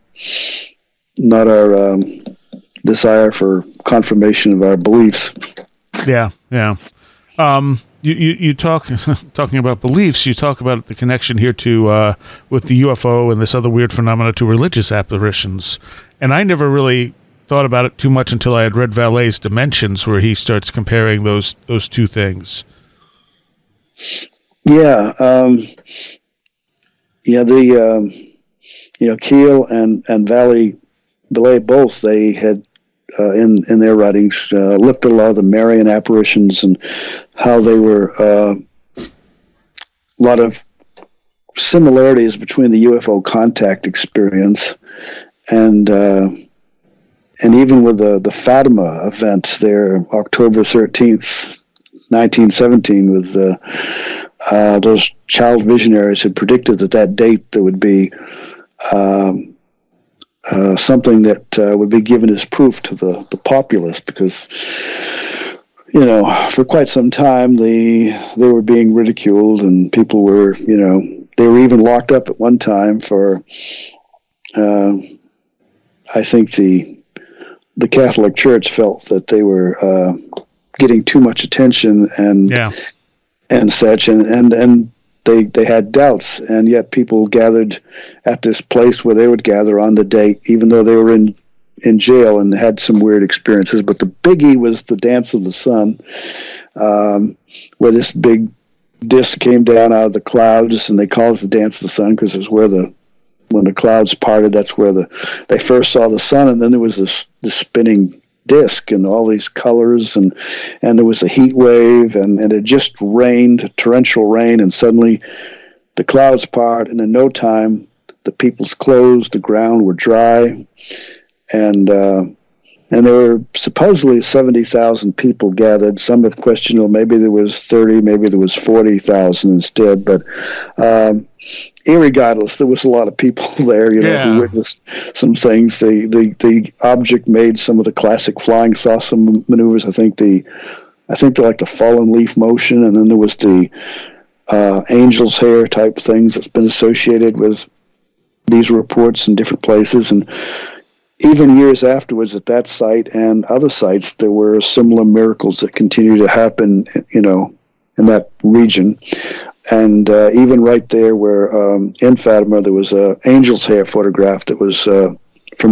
desire for confirmation of our beliefs. Yeah. You talking about beliefs. You talk about the connection here to with the UFO and this other weird phenomena to religious apparitions, and I never really thought about it too much until I had read Vallet's Dimensions, where he starts comparing those two things. Yeah, Keel and Vallet both, they had in their writings looked at a lot of the Marian apparitions and how they were a lot of similarities between the UFO contact experience and even with the Fatima event there, October 13th, 1917, with those child visionaries had predicted that date there would be something that would be given as proof to the populace, because for quite some time they were being ridiculed, and people were they were even locked up at one time for I think the Catholic Church felt that they were getting too much attention and such, and they had doubts, and yet people gathered at this place where they would gather on the date, even though they were in jail and had some weird experiences. But the biggie was the Dance of the Sun, where this big disc came down out of the clouds, and they called it the Dance of the Sun because it was where when the clouds parted, that's where they first saw the sun, and then there was this spinning disc and all these colors, and there was a heat wave, and it just rained, torrential rain, and suddenly the clouds part, and in no time the people's clothes, the ground were dry, and there were supposedly 70,000 people gathered. Some have questioned, maybe there was 30, maybe there was 40,000 instead, but irregardless, there was a lot of people there, who witnessed some things. The object made some of the classic flying saucer maneuvers. I think they're like the fallen leaf motion, and then there was the angel's hair type things that's been associated with these reports in different places. And even years afterwards, at that site and other sites, there were similar miracles that continue to happen, in that region. And even right there where in Fatima, there was an angel's hair photograph that was from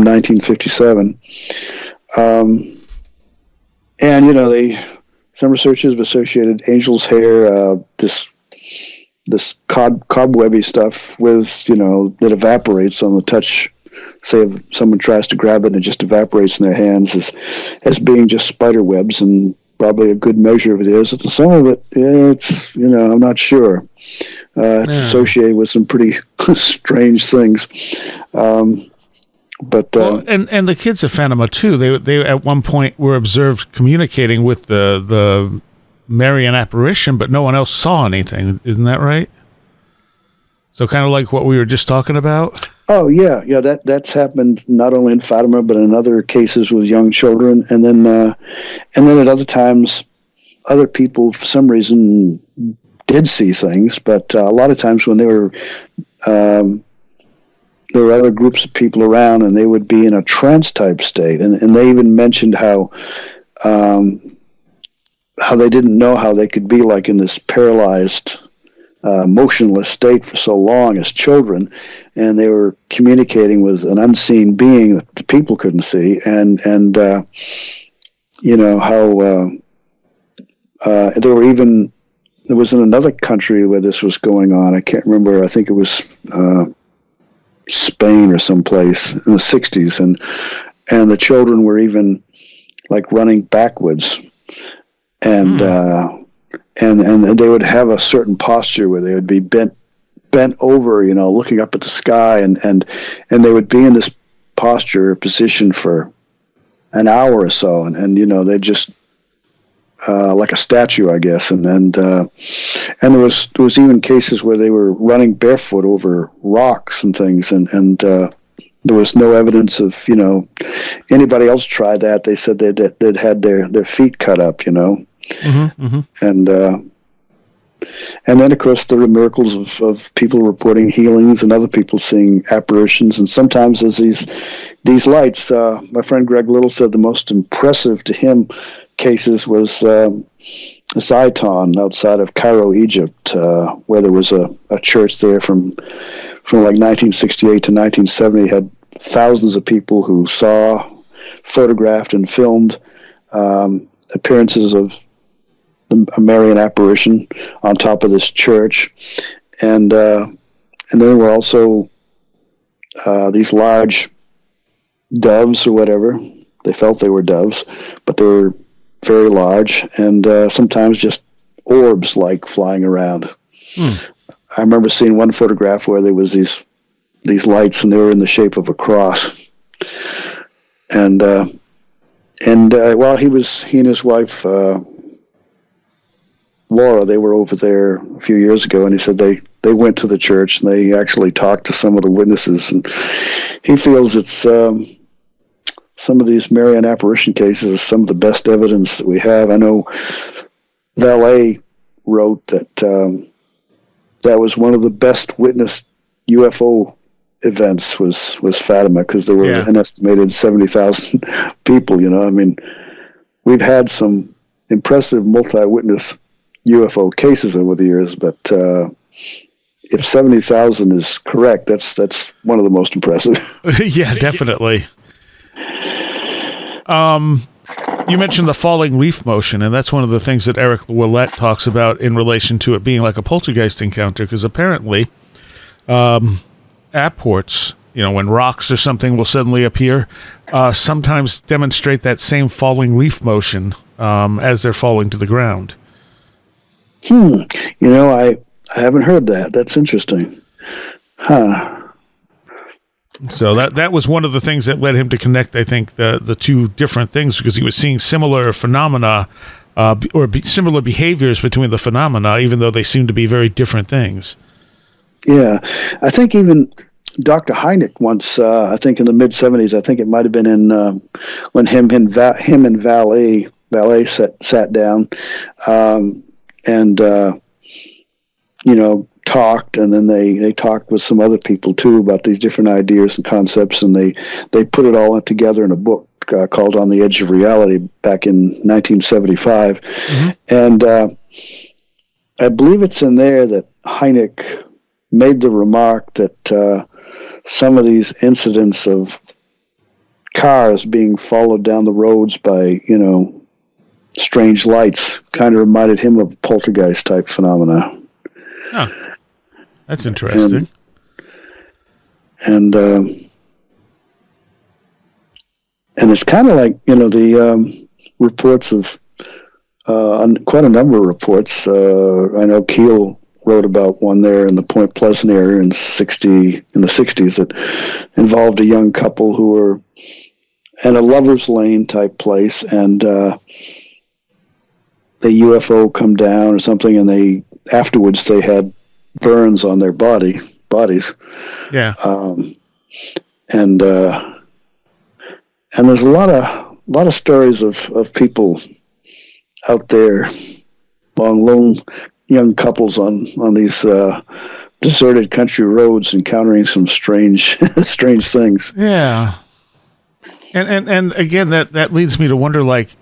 1957. And some researchers have associated angel's hair, this cobwebby stuff with that evaporates on the touch. Say if someone tries to grab it and it just evaporates in their hands as being just spider webs, and probably a good measure of it is. Some of it, it's I'm not sure. It's associated with some pretty strange things. But and the kids at Fatima too. They at one point were observed communicating with the Marian apparition, but no one else saw anything. Isn't that right? So kind of like what we were just talking about. Oh yeah. That's happened not only in Fatima but in other cases with young children, and then at other times, other people for some reason did see things, but a lot of times when there were other groups of people around, and they would be in a trance type state, and they even mentioned how they didn't know how they could be like in this paralyzed, motionless state for so long as children, and they were communicating with an unseen being that the people couldn't see, and how there was in another country where this was going on. I can't remember. I think it was Spain or someplace in the 60s, and the children were even like running backwards, and they would have a certain posture where they would be bent over, looking up at the sky, and they would be in this posture or position for an hour or so, and they just like a statue, I guess, and there was even cases where they were running barefoot over rocks and things, and there was no evidence of anybody else tried that. They said they'd had their feet cut up, Mm-hmm, mm-hmm. And then of course there were miracles of people reporting healings and other people seeing apparitions, and sometimes as these lights. My friend Greg Little said the most impressive to him cases was Zaitan outside of Cairo, Egypt, where there was a church there from like 1968 to 1970, had thousands of people who saw, photographed, and filmed appearances of a Marian apparition on top of this church, and then there were also these large doves or whatever. They felt they were doves, but they were very large, and sometimes just orbs like flying around. I remember seeing one photograph where there was these lights, and they were in the shape of a cross. And while he and his wife Laura, they were over there a few years ago, and he said they went to the church and they actually talked to some of the witnesses, and he feels it's some of these Marian apparition cases are some of the best evidence that we have. I know Valet wrote that that was one of the best witnessed UFO events was Fatima, because there were an estimated 70,000 people. I mean, we've had some impressive multi-witness UFO cases over the years, but if 70,000 is correct, that's one of the most impressive. Yeah, definitely. You mentioned the falling leaf motion, and that's one of the things that Eric Willett talks about in relation to it being like a poltergeist encounter, because apparently apports, when rocks or something will suddenly appear, sometimes demonstrate that same falling leaf motion as they're falling to the ground. I haven't heard that. That's interesting. So that was one of the things that led him to connect, I think, the two different things, because he was seeing similar phenomena similar behaviors between the phenomena, even though they seem to be very different things. Yeah, I think even Dr. Hynek once, I think in the mid-'70s, I think it might have been in when him and Valet sat down and talked, and then they talked with some other people too about these different ideas and concepts, and they put it all together in a book called On the Edge of Reality back in 1975. Mm-hmm. And I believe it's in there that Hynek made the remark that some of these incidents of cars being followed down the roads by strange lights. Kind of reminded him of poltergeist type phenomena. Oh, that's interesting. And it's kind of like, the reports of quite a number of reports. I know Keel wrote about one there in the Point Pleasant area in the 60s that involved a young couple who were at a lover's lane type place, and the UFO come down or something, and afterwards they had burns on their bodies. Yeah. And there's a lot of stories of people out there, lone young couples on these deserted country roads, encountering some strange things. Yeah. And again, that leads me to wonder, like,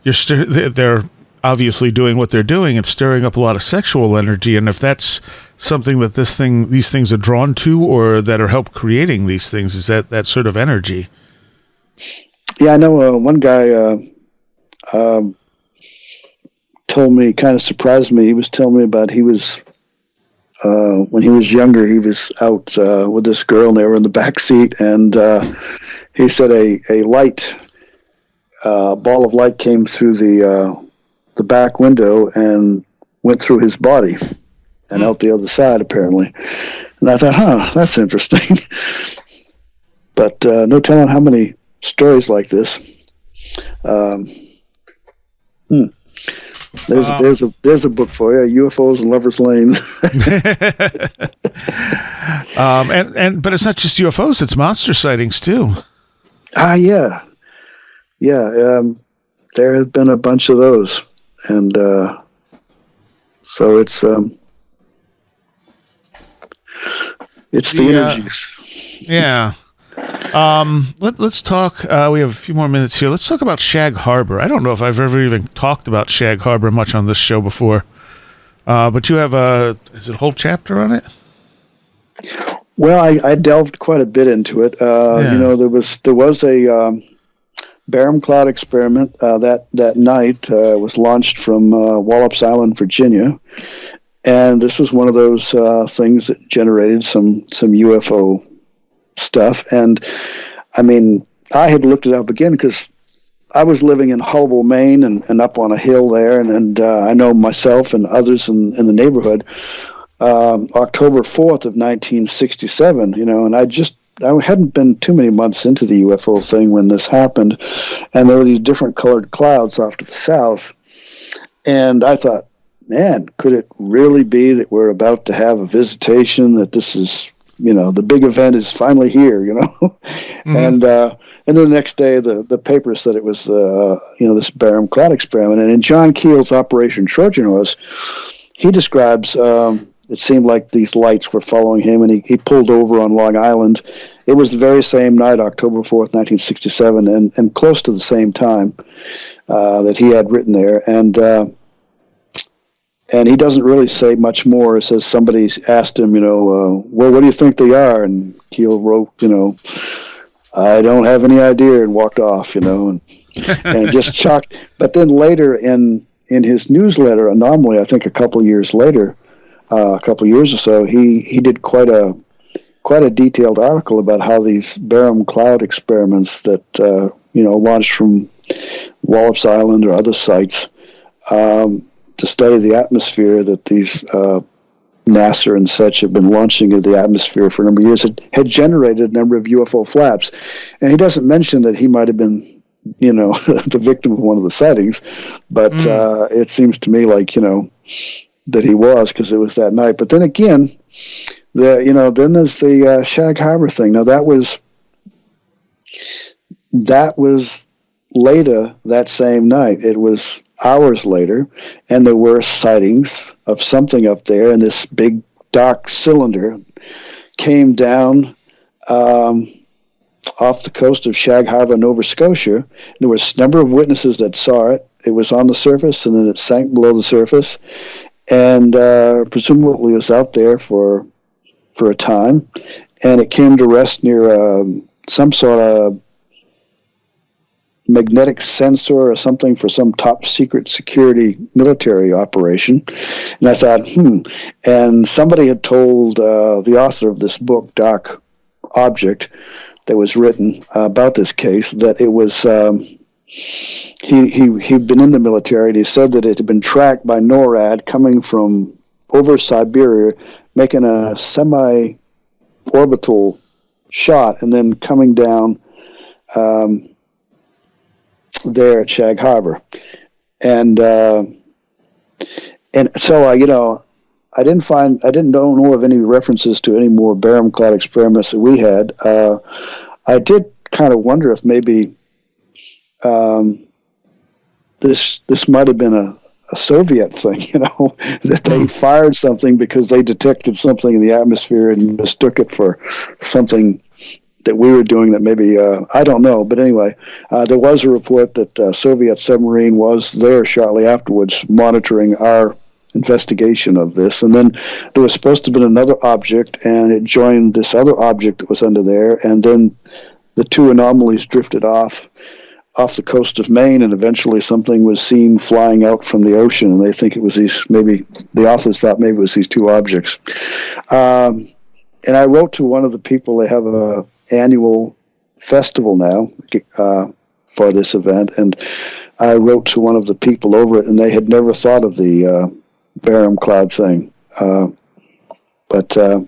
they're obviously doing what they're doing and stirring up a lot of sexual energy, and if that's something that these things are drawn to, or that are help creating these things, is that sort of energy. Yeah, I know one guy told me, kind of surprised me. He was telling me about when he was younger, he was out with this girl, and they were in the back seat, and he said a light, ball of light came through the back window and went through his body and out the other side, apparently. And I thought, that's interesting. But no telling how many stories like this. There's a book for you, UFOs and Lovers Lane. But it's not just UFOs; it's monster sightings too. Yeah. There have been a bunch of those, and so it's the energies. Yeah. Let's talk. We have a few more minutes here. Let's talk about Shag Harbor. I don't know if I've ever even talked about Shag Harbor much on this show before, but you have is it a whole chapter on it? Well, I delved quite a bit into it. There was a Barium cloud experiment that night. Was launched from Wallops Island, Virginia, and this was one of those things that generated some UFO stuff. And I mean, I had looked it up again because I was living in Hullville, Maine, and up on a hill there, and I know myself and others in the neighborhood. October 4th of 1967, and I hadn't been too many months into the UFO thing when this happened, and there were these different colored clouds off to the south, and I thought, man, could it really be that we're about to have a visitation, that this is, the big event is finally here, Mm-hmm. And then the next day, the paper said it was, this barium cloud experiment. And in John Keel's Operation Trojan Horse, he describes, it seemed like these lights were following him, and he pulled over on Long Island. It was the very same night, October 4th, 1967, and close to the same time that he had written there. And he doesn't really say much more. It says somebody asked him, well, what do you think they are? And Keel wrote, I don't have any idea, and walked off, and just shocked. But then later in his newsletter, Anomaly, I think a couple years or so, he did quite a detailed article about how these barium cloud experiments that, launched from Wallops Island or other sites, to study the atmosphere that these NASA and such have been launching into the atmosphere for a number of years, had generated a number of UFO flaps. And he doesn't mention that he might have been, the victim of one of the sightings, but it seems to me like, that he was, because it was that night. But then again, then there's the Shag Harbor thing. Now that was later that same night. It was hours later, and there were sightings of something up there, and this big dark cylinder came down off the coast of Shag Harbor, Nova Scotia. There was a number of witnesses that saw it. It was on the surface, and then it sank below the surface, and presumably was out there for a time, and it came to rest near some sort of magnetic sensor or something for some top secret security military operation. And I thought, And somebody had told the author of this book, Doc Object, that was written about this case, that it was he'd been in the military, and he said that it had been tracked by NORAD coming from over Siberia, making a semi-orbital shot, and then coming down there at Shag Harbor. And so I don't know of any references to any more barium cloud experiments that we had. I did kind of wonder if maybe this might have been a Soviet thing, that they fired something because they detected something in the atmosphere and mistook it for something that we were doing that maybe, I don't know. But anyway, there was a report that a Soviet submarine was there shortly afterwards monitoring our investigation of this. And then there was supposed to have been another object, and it joined this other object that was under there. And then the two anomalies drifted off the coast of Maine, and eventually something was seen flying out from the ocean. And they think it was the authors thought maybe it was these two objects. And I wrote to one of the people. They have a annual festival now for this event, and I wrote to one of the people over it, and they had never thought of the barium cloud thing. But I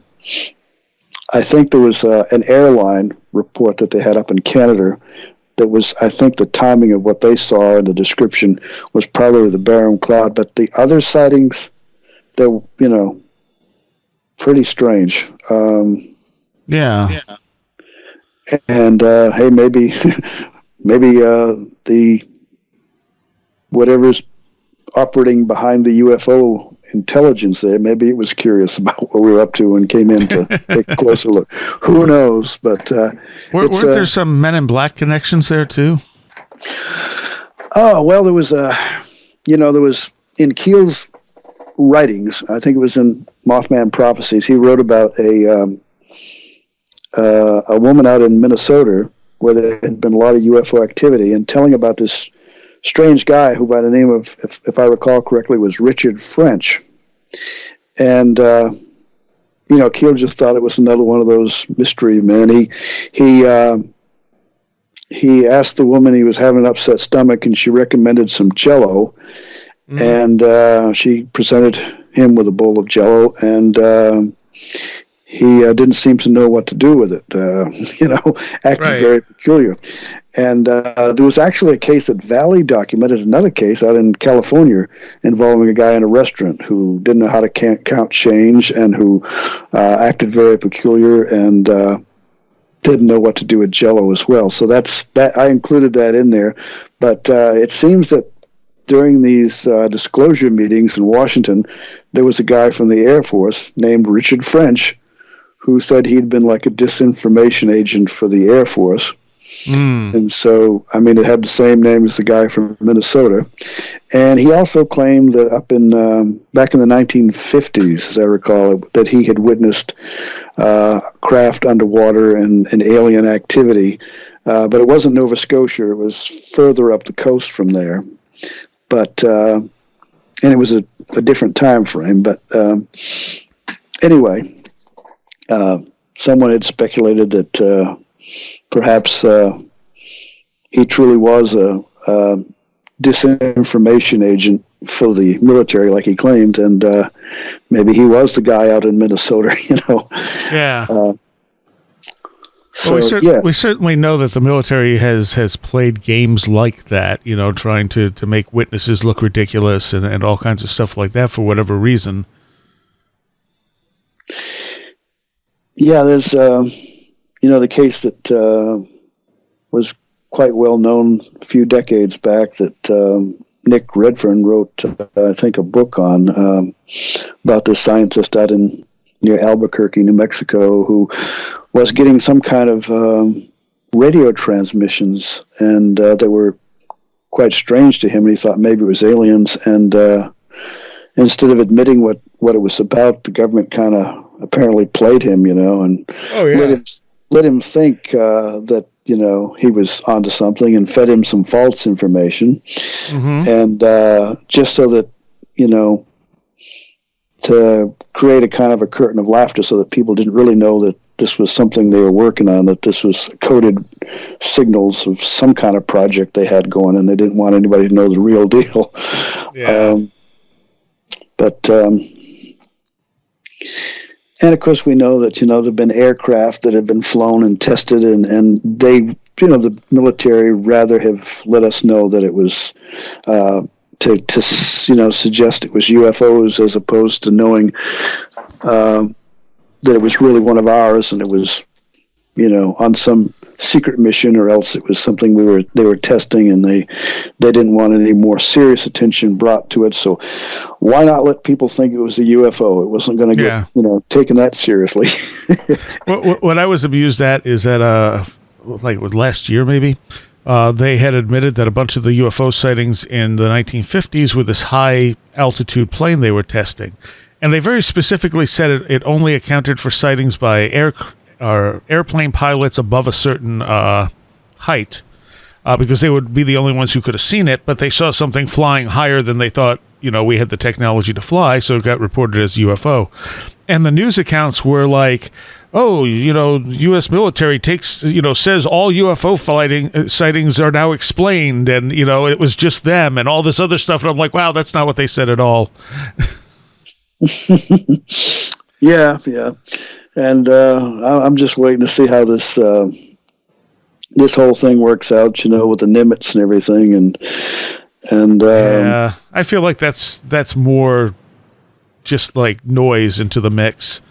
think there was an airline report that they had up in Canada that was, I think the timing of what they saw and the description was probably the barium cloud. But the other sightings, they're, pretty strange. Yeah. And hey, maybe the whatever's operating behind the UFO intelligence there, maybe it was curious about what we were up to and came in to take a closer look. Who knows? But weren't there some Men in Black connections there too? Oh well, there was there was in Keel's writings. I think it was in Mothman Prophecies. He wrote about a woman out in Minnesota where there had been a lot of UFO activity, and telling about this strange guy who, by the name of, if I recall correctly, was Richard French. And, Keel just thought it was another one of those mystery men. He asked the woman, he was having an upset stomach, and she recommended some Jell-O. And she presented him with a bowl of Jell-O, and he didn't seem to know what to do with it, acted very peculiar. And there was actually a case that Valley documented, another case out in California involving a guy in a restaurant who didn't know how to count change and who acted very peculiar and didn't know what to do with Jell-O as well. So that I included that in there. But it seems that during these disclosure meetings in Washington, there was a guy from the Air Force named Richard French who said he'd been like a disinformation agent for the Air Force. And so, it had the same name as the guy from Minnesota. And he also claimed that up in back in the 1950s, as I recall, that he had witnessed craft underwater and alien activity. But it wasn't Nova Scotia. It was further up the coast from there. But and it was a different time frame. But anyway, someone had speculated that perhaps he truly was a disinformation agent for the military, like he claimed, and maybe he was the guy out in Minnesota. Yeah. So we certainly know that the military has played games like that, trying to make witnesses look ridiculous and all kinds of stuff like that for whatever reason. Yeah, there's the case that was quite well known a few decades back that Nick Redfern wrote, I think, a book on about this scientist out near Albuquerque, New Mexico, who was getting some kind of radio transmissions, and they were quite strange to him, and he thought maybe it was aliens. And instead of admitting what it was about, the government kind of apparently played him, and let him think that he was onto something, and fed him some false information, and just so that to create a kind of a curtain of laughter, so that people didn't really know that this was something they were working on, that this was coded signals of some kind of project they had going, and they didn't want anybody to know the real deal. Yeah. And of course, we know that there've been aircraft that have been flown and tested, and they, the military rather have let us know that it was to suggest it was UFOs, as opposed to knowing that it was really one of ours, and it was on some secret mission, or else it was something they were testing, and they didn't want any more serious attention brought to it. So why not let people think it was a UFO? It wasn't going to get taken that seriously. What I was amused at is that last year maybe, they had admitted that a bunch of the UFO sightings in the 1950s were this high altitude plane they were testing, and they very specifically said it only accounted for sightings by airplane pilots above a certain height, because they would be the only ones who could have seen it, but they saw something flying higher than they thought we had the technology to fly, so it got reported as UFO. And the news accounts were like, oh, U.S. military says all UFO sightings are now explained, and it was just them, and all this other stuff. And I'm like, wow, that's not what they said at all. Yeah. And I'm just waiting to see how this whole thing works out, with the Nimitz and everything, and yeah, I feel like that's more just like noise into the mix.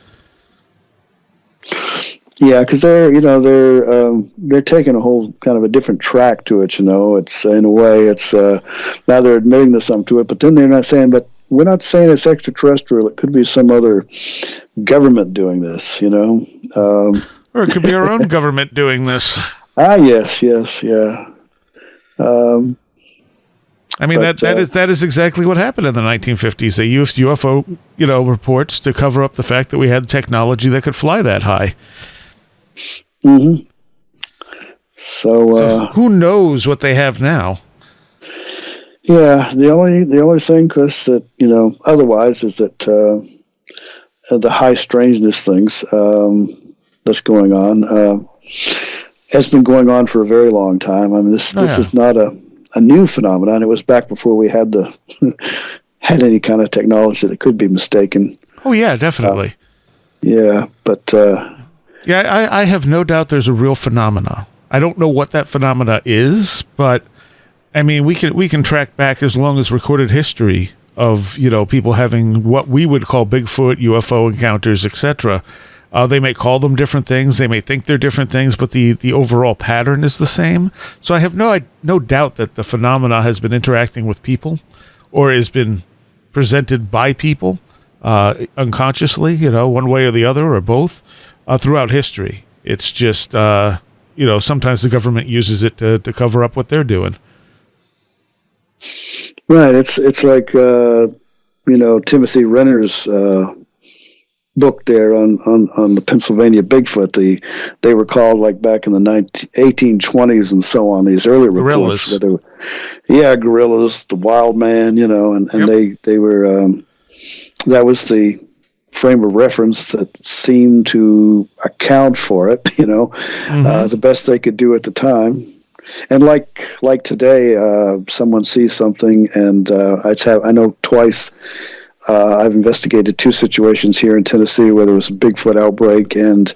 Yeah, because they're taking a whole kind of a different track to it. It's in a way, it's now they're admitting to something to it, but then they're not saying, but we're not saying it's extraterrestrial. It could be some other government doing this, or it could be our own government doing this. Yes, yeah. I mean, that is exactly what happened in the 1950s. They used UFO, reports to cover up the fact that we had technology that could fly that high. Mm-hmm. So who knows what they have now? Yeah, the only thing, Chris, that otherwise is that the high strangeness things that's going on has been going on for a very long time. I mean, this is not a new phenomenon. It was back before we had had any kind of technology that could be mistaken. Oh yeah, definitely. But I have no doubt there's a real phenomena. I don't know what that phenomena is, but I mean, we can track back as long as recorded history of people having what we would call Bigfoot, UFO encounters, etc. They may call them different things. They may think they're different things, but the overall pattern is the same. So I have no doubt that the phenomena has been interacting with people, or has been presented by people unconsciously, one way or the other, or both, throughout history. It's just sometimes the government uses it to cover up what they're doing. Right. It's like Timothy Renner's book there on the Pennsylvania Bigfoot. They were called, like, back in the 1820s and so on, these early reports. Gorillas, the wild man, and yep. they were that was the frame of reference that seemed to account for it, the best they could do at the time. And like today, someone sees something, and I know twice I've investigated two situations here in Tennessee where there was a Bigfoot outbreak, and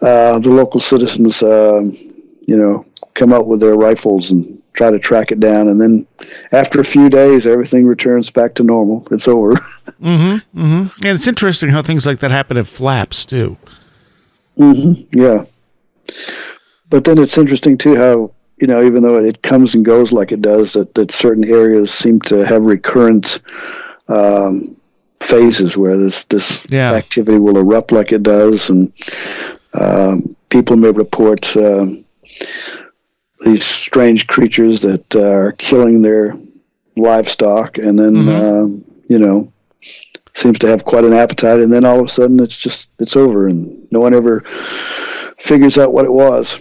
the local citizens, come out with their rifles and try to track it down, and then after a few days, everything returns back to normal. It's over. Mm-hmm. Mm-hmm. And it's interesting how things like that happen at flaps too. Mm-hmm. Yeah. But then it's interesting too how, even though it comes and goes like it does, that certain areas seem to have recurrent phases where this activity will erupt like it does, and people may report these strange creatures that are killing their livestock, and then seems to have quite an appetite, and then all of a sudden it's over, and no one ever figures out what it was.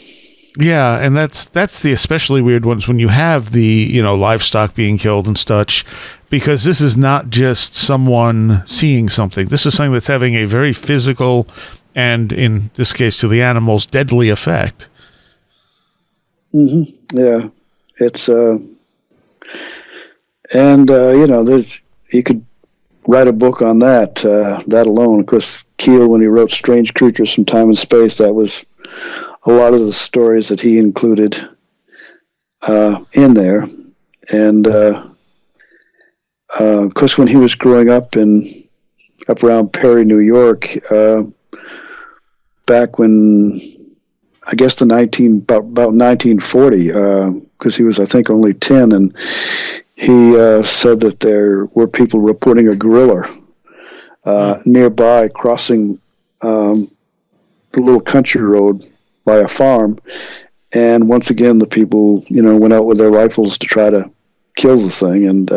Yeah, and that's the especially weird ones when you have the, livestock being killed and such, because this is not just someone seeing something. This is something that's having a very physical and, in this case to the animals, deadly effect. Mm-hmm. Yeah, it's there's, you could write a book on that alone. Of course, Keel, when he wrote Strange Creatures from Time and Space, that was a lot of the stories that he included in there. And of course, when he was growing up around Perry, New York, back when, I guess about 1940, because he was, I think, only 10, and he said that there were people reporting a gorilla nearby crossing the little country road by a farm, and once again the people went out with their rifles to try to kill the thing, and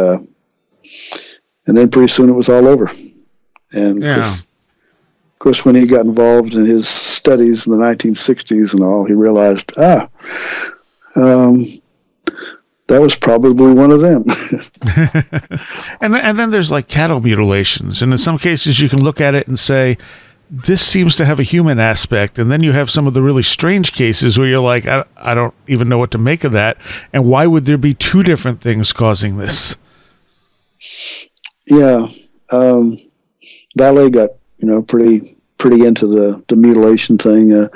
then pretty soon it was all over. And of course, when he got involved in his studies in the 1960s and all, he realized that was probably one of them. and then there's like cattle mutilations, and in some cases you can look at it and say, this seems to have a human aspect, and then you have some of the really strange cases where you're like, I don't even know what to make of that, and why would there be two different things causing this? Yeah, Ballet got pretty into the mutilation thing. A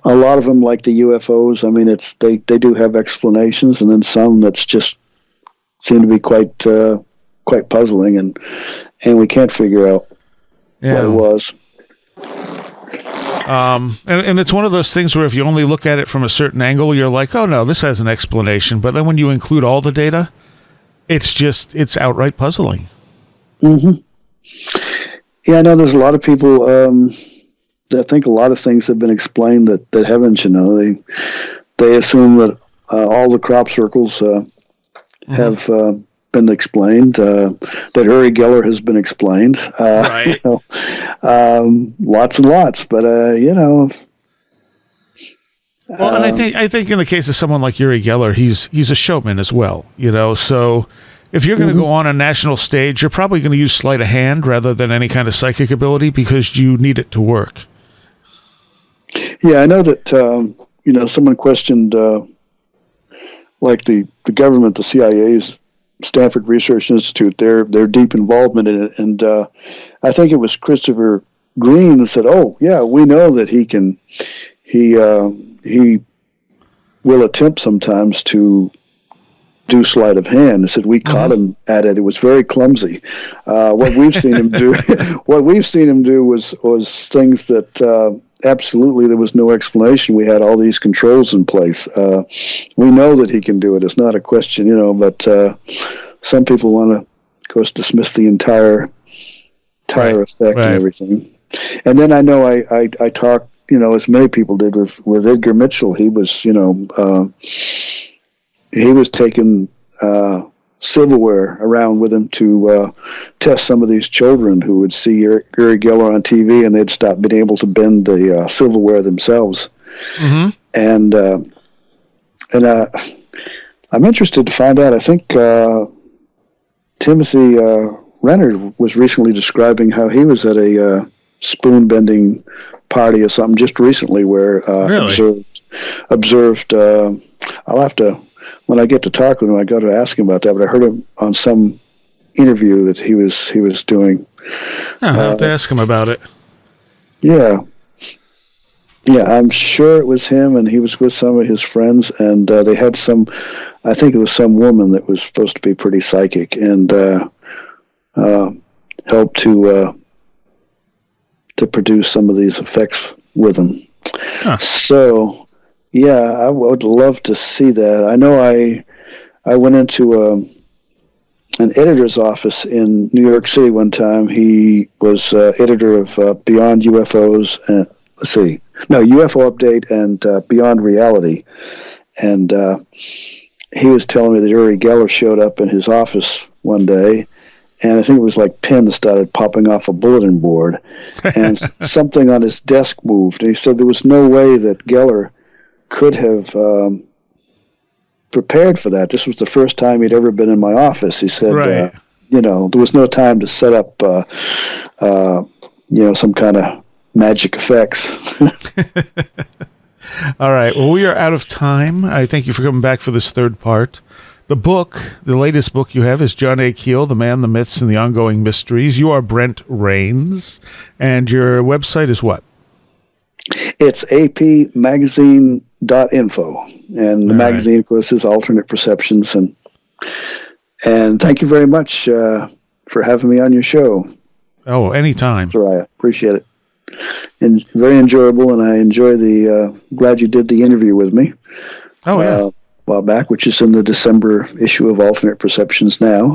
lot of them, like the UFOs, I mean, they do have explanations, and then some that's just seem to be quite puzzling, and we can't figure out what it was. And it's one of those things where if you only look at it from a certain angle, you're like, oh no, this has an explanation. But then when you include all the data, it's outright puzzling. Mm-hmm. Yeah, I know there's a lot of people that think a lot of things have been explained that haven't. They assume that all the crop circles have been explained, that Uri Geller has been explained. Right. Lots and lots, but Well, and I think in the case of someone like Uri Geller, he's a showman as well, so if you're going to go on a national stage, you're probably going to use sleight of hand rather than any kind of psychic ability because you need it to work. Yeah, I know that, someone questioned, like the government, the CIA's Stanford Research Institute, their deep involvement in it. And I think it was Christopher Green that said, oh, yeah, we know that he will attempt sometimes to do sleight of hand. They said we caught him at it. It was very clumsy. What we've seen him do, was things that absolutely there was no explanation. We had all these controls in place. We know that he can do it. It's not a question, but some people want to, of course, dismiss the entire effect and everything. And then I know I talked, as many people did with Edgar Mitchell. He was, he was taking silverware around with him to test some of these children who would see Uri Geller on TV, and they'd stop being able to bend the silverware themselves. Mm-hmm. And I'm interested to find out. I think Timothy Renner was recently describing how he was at a spoon bending party or something just recently where observed. I'll have to. When I get to talk with him, I got to ask him about that. But I heard him on some interview that he was doing. I'll have to ask him about it. Yeah, I'm sure it was him, and he was with some of his friends, and they had some. I think it was some woman that was supposed to be pretty psychic, and helped to produce some of these effects with him. Huh. So. Yeah, I would love to see that. I know I went into an editor's office in New York City one time. He was editor of Beyond UFOs and UFO Update and Beyond Reality. And he was telling me that Uri Geller showed up in his office one day, and I think it was like pins started popping off a bulletin board, and something on his desk moved. And he said there was no way that Geller could have prepared for that. This was the first time he'd ever been in my office. He said, Right. there was no time to set up, some kind of magic effects. All right. Well, we are out of time. I thank you for coming back for this third part. The book, the latest book you have is John A. Keel, The Man, the Myths, and the Ongoing Mysteries. You are Brent Raynes, and your website is what? It's apmagazine.info, and the magazine, of course, is Alternate Perceptions. And thank you very much for having me on your show. Oh, anytime. Seriah, appreciate it. And very enjoyable, and I enjoy glad you did the interview with me. Oh, yeah. A while back, which is in the December issue of Alternate Perceptions now.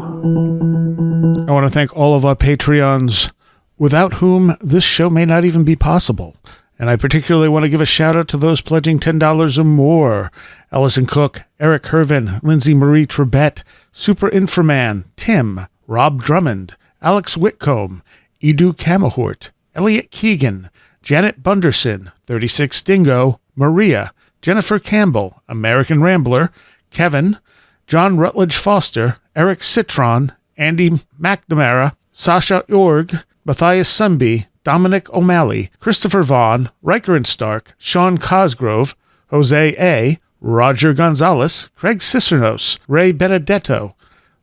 I want to thank all of our Patreons, without whom this show may not even be possible. And I particularly want to give a shout out to those pledging $10 or more: Allison Cook, Eric Hervin, Lindsay Marie Trebet, Super Inframan, Tim, Rob Drummond, Alex Whitcomb, Edu Camahort, Elliot Keegan, Janet Bunderson, 36 Dingo, Maria, Jennifer Campbell, American Rambler, Kevin, John Rutledge Foster, Eric Citron, Andy McNamara, Sasha Org, Matthias Sunby, Dominic O'Malley, Christopher Vaughn, Riker and Stark, Sean Cosgrove, Jose A., Roger Gonzalez, Craig Cicernos, Ray Benedetto,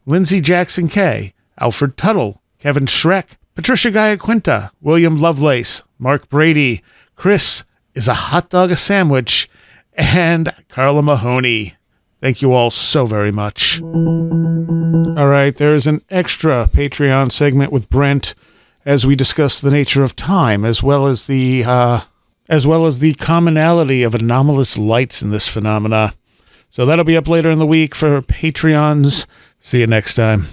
Lindsey Jackson K., Alfred Tuttle, Kevin Schreck, Patricia Giaquinta, William Lovelace, Mark Brady, Chris is a hot dog a sandwich, and Carla Mahoney. Thank you all so very much. All right, there's an extra Patreon segment with Brent as we discuss the nature of time, as well as the commonality of anomalous lights in this phenomena. So that'll be up later in the week for Patreons. See you next time.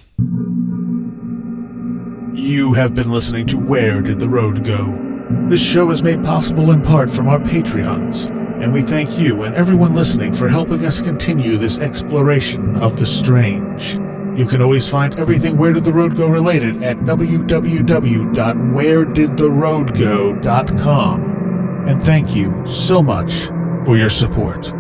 You have been listening to Where Did the Road Go? This show is made possible in part from our Patreons, and we thank you and everyone listening for helping us continue this exploration of the strange. You can always find everything Where Did the Road Go related at www.wheredidtheroadgo.com. And thank you so much for your support.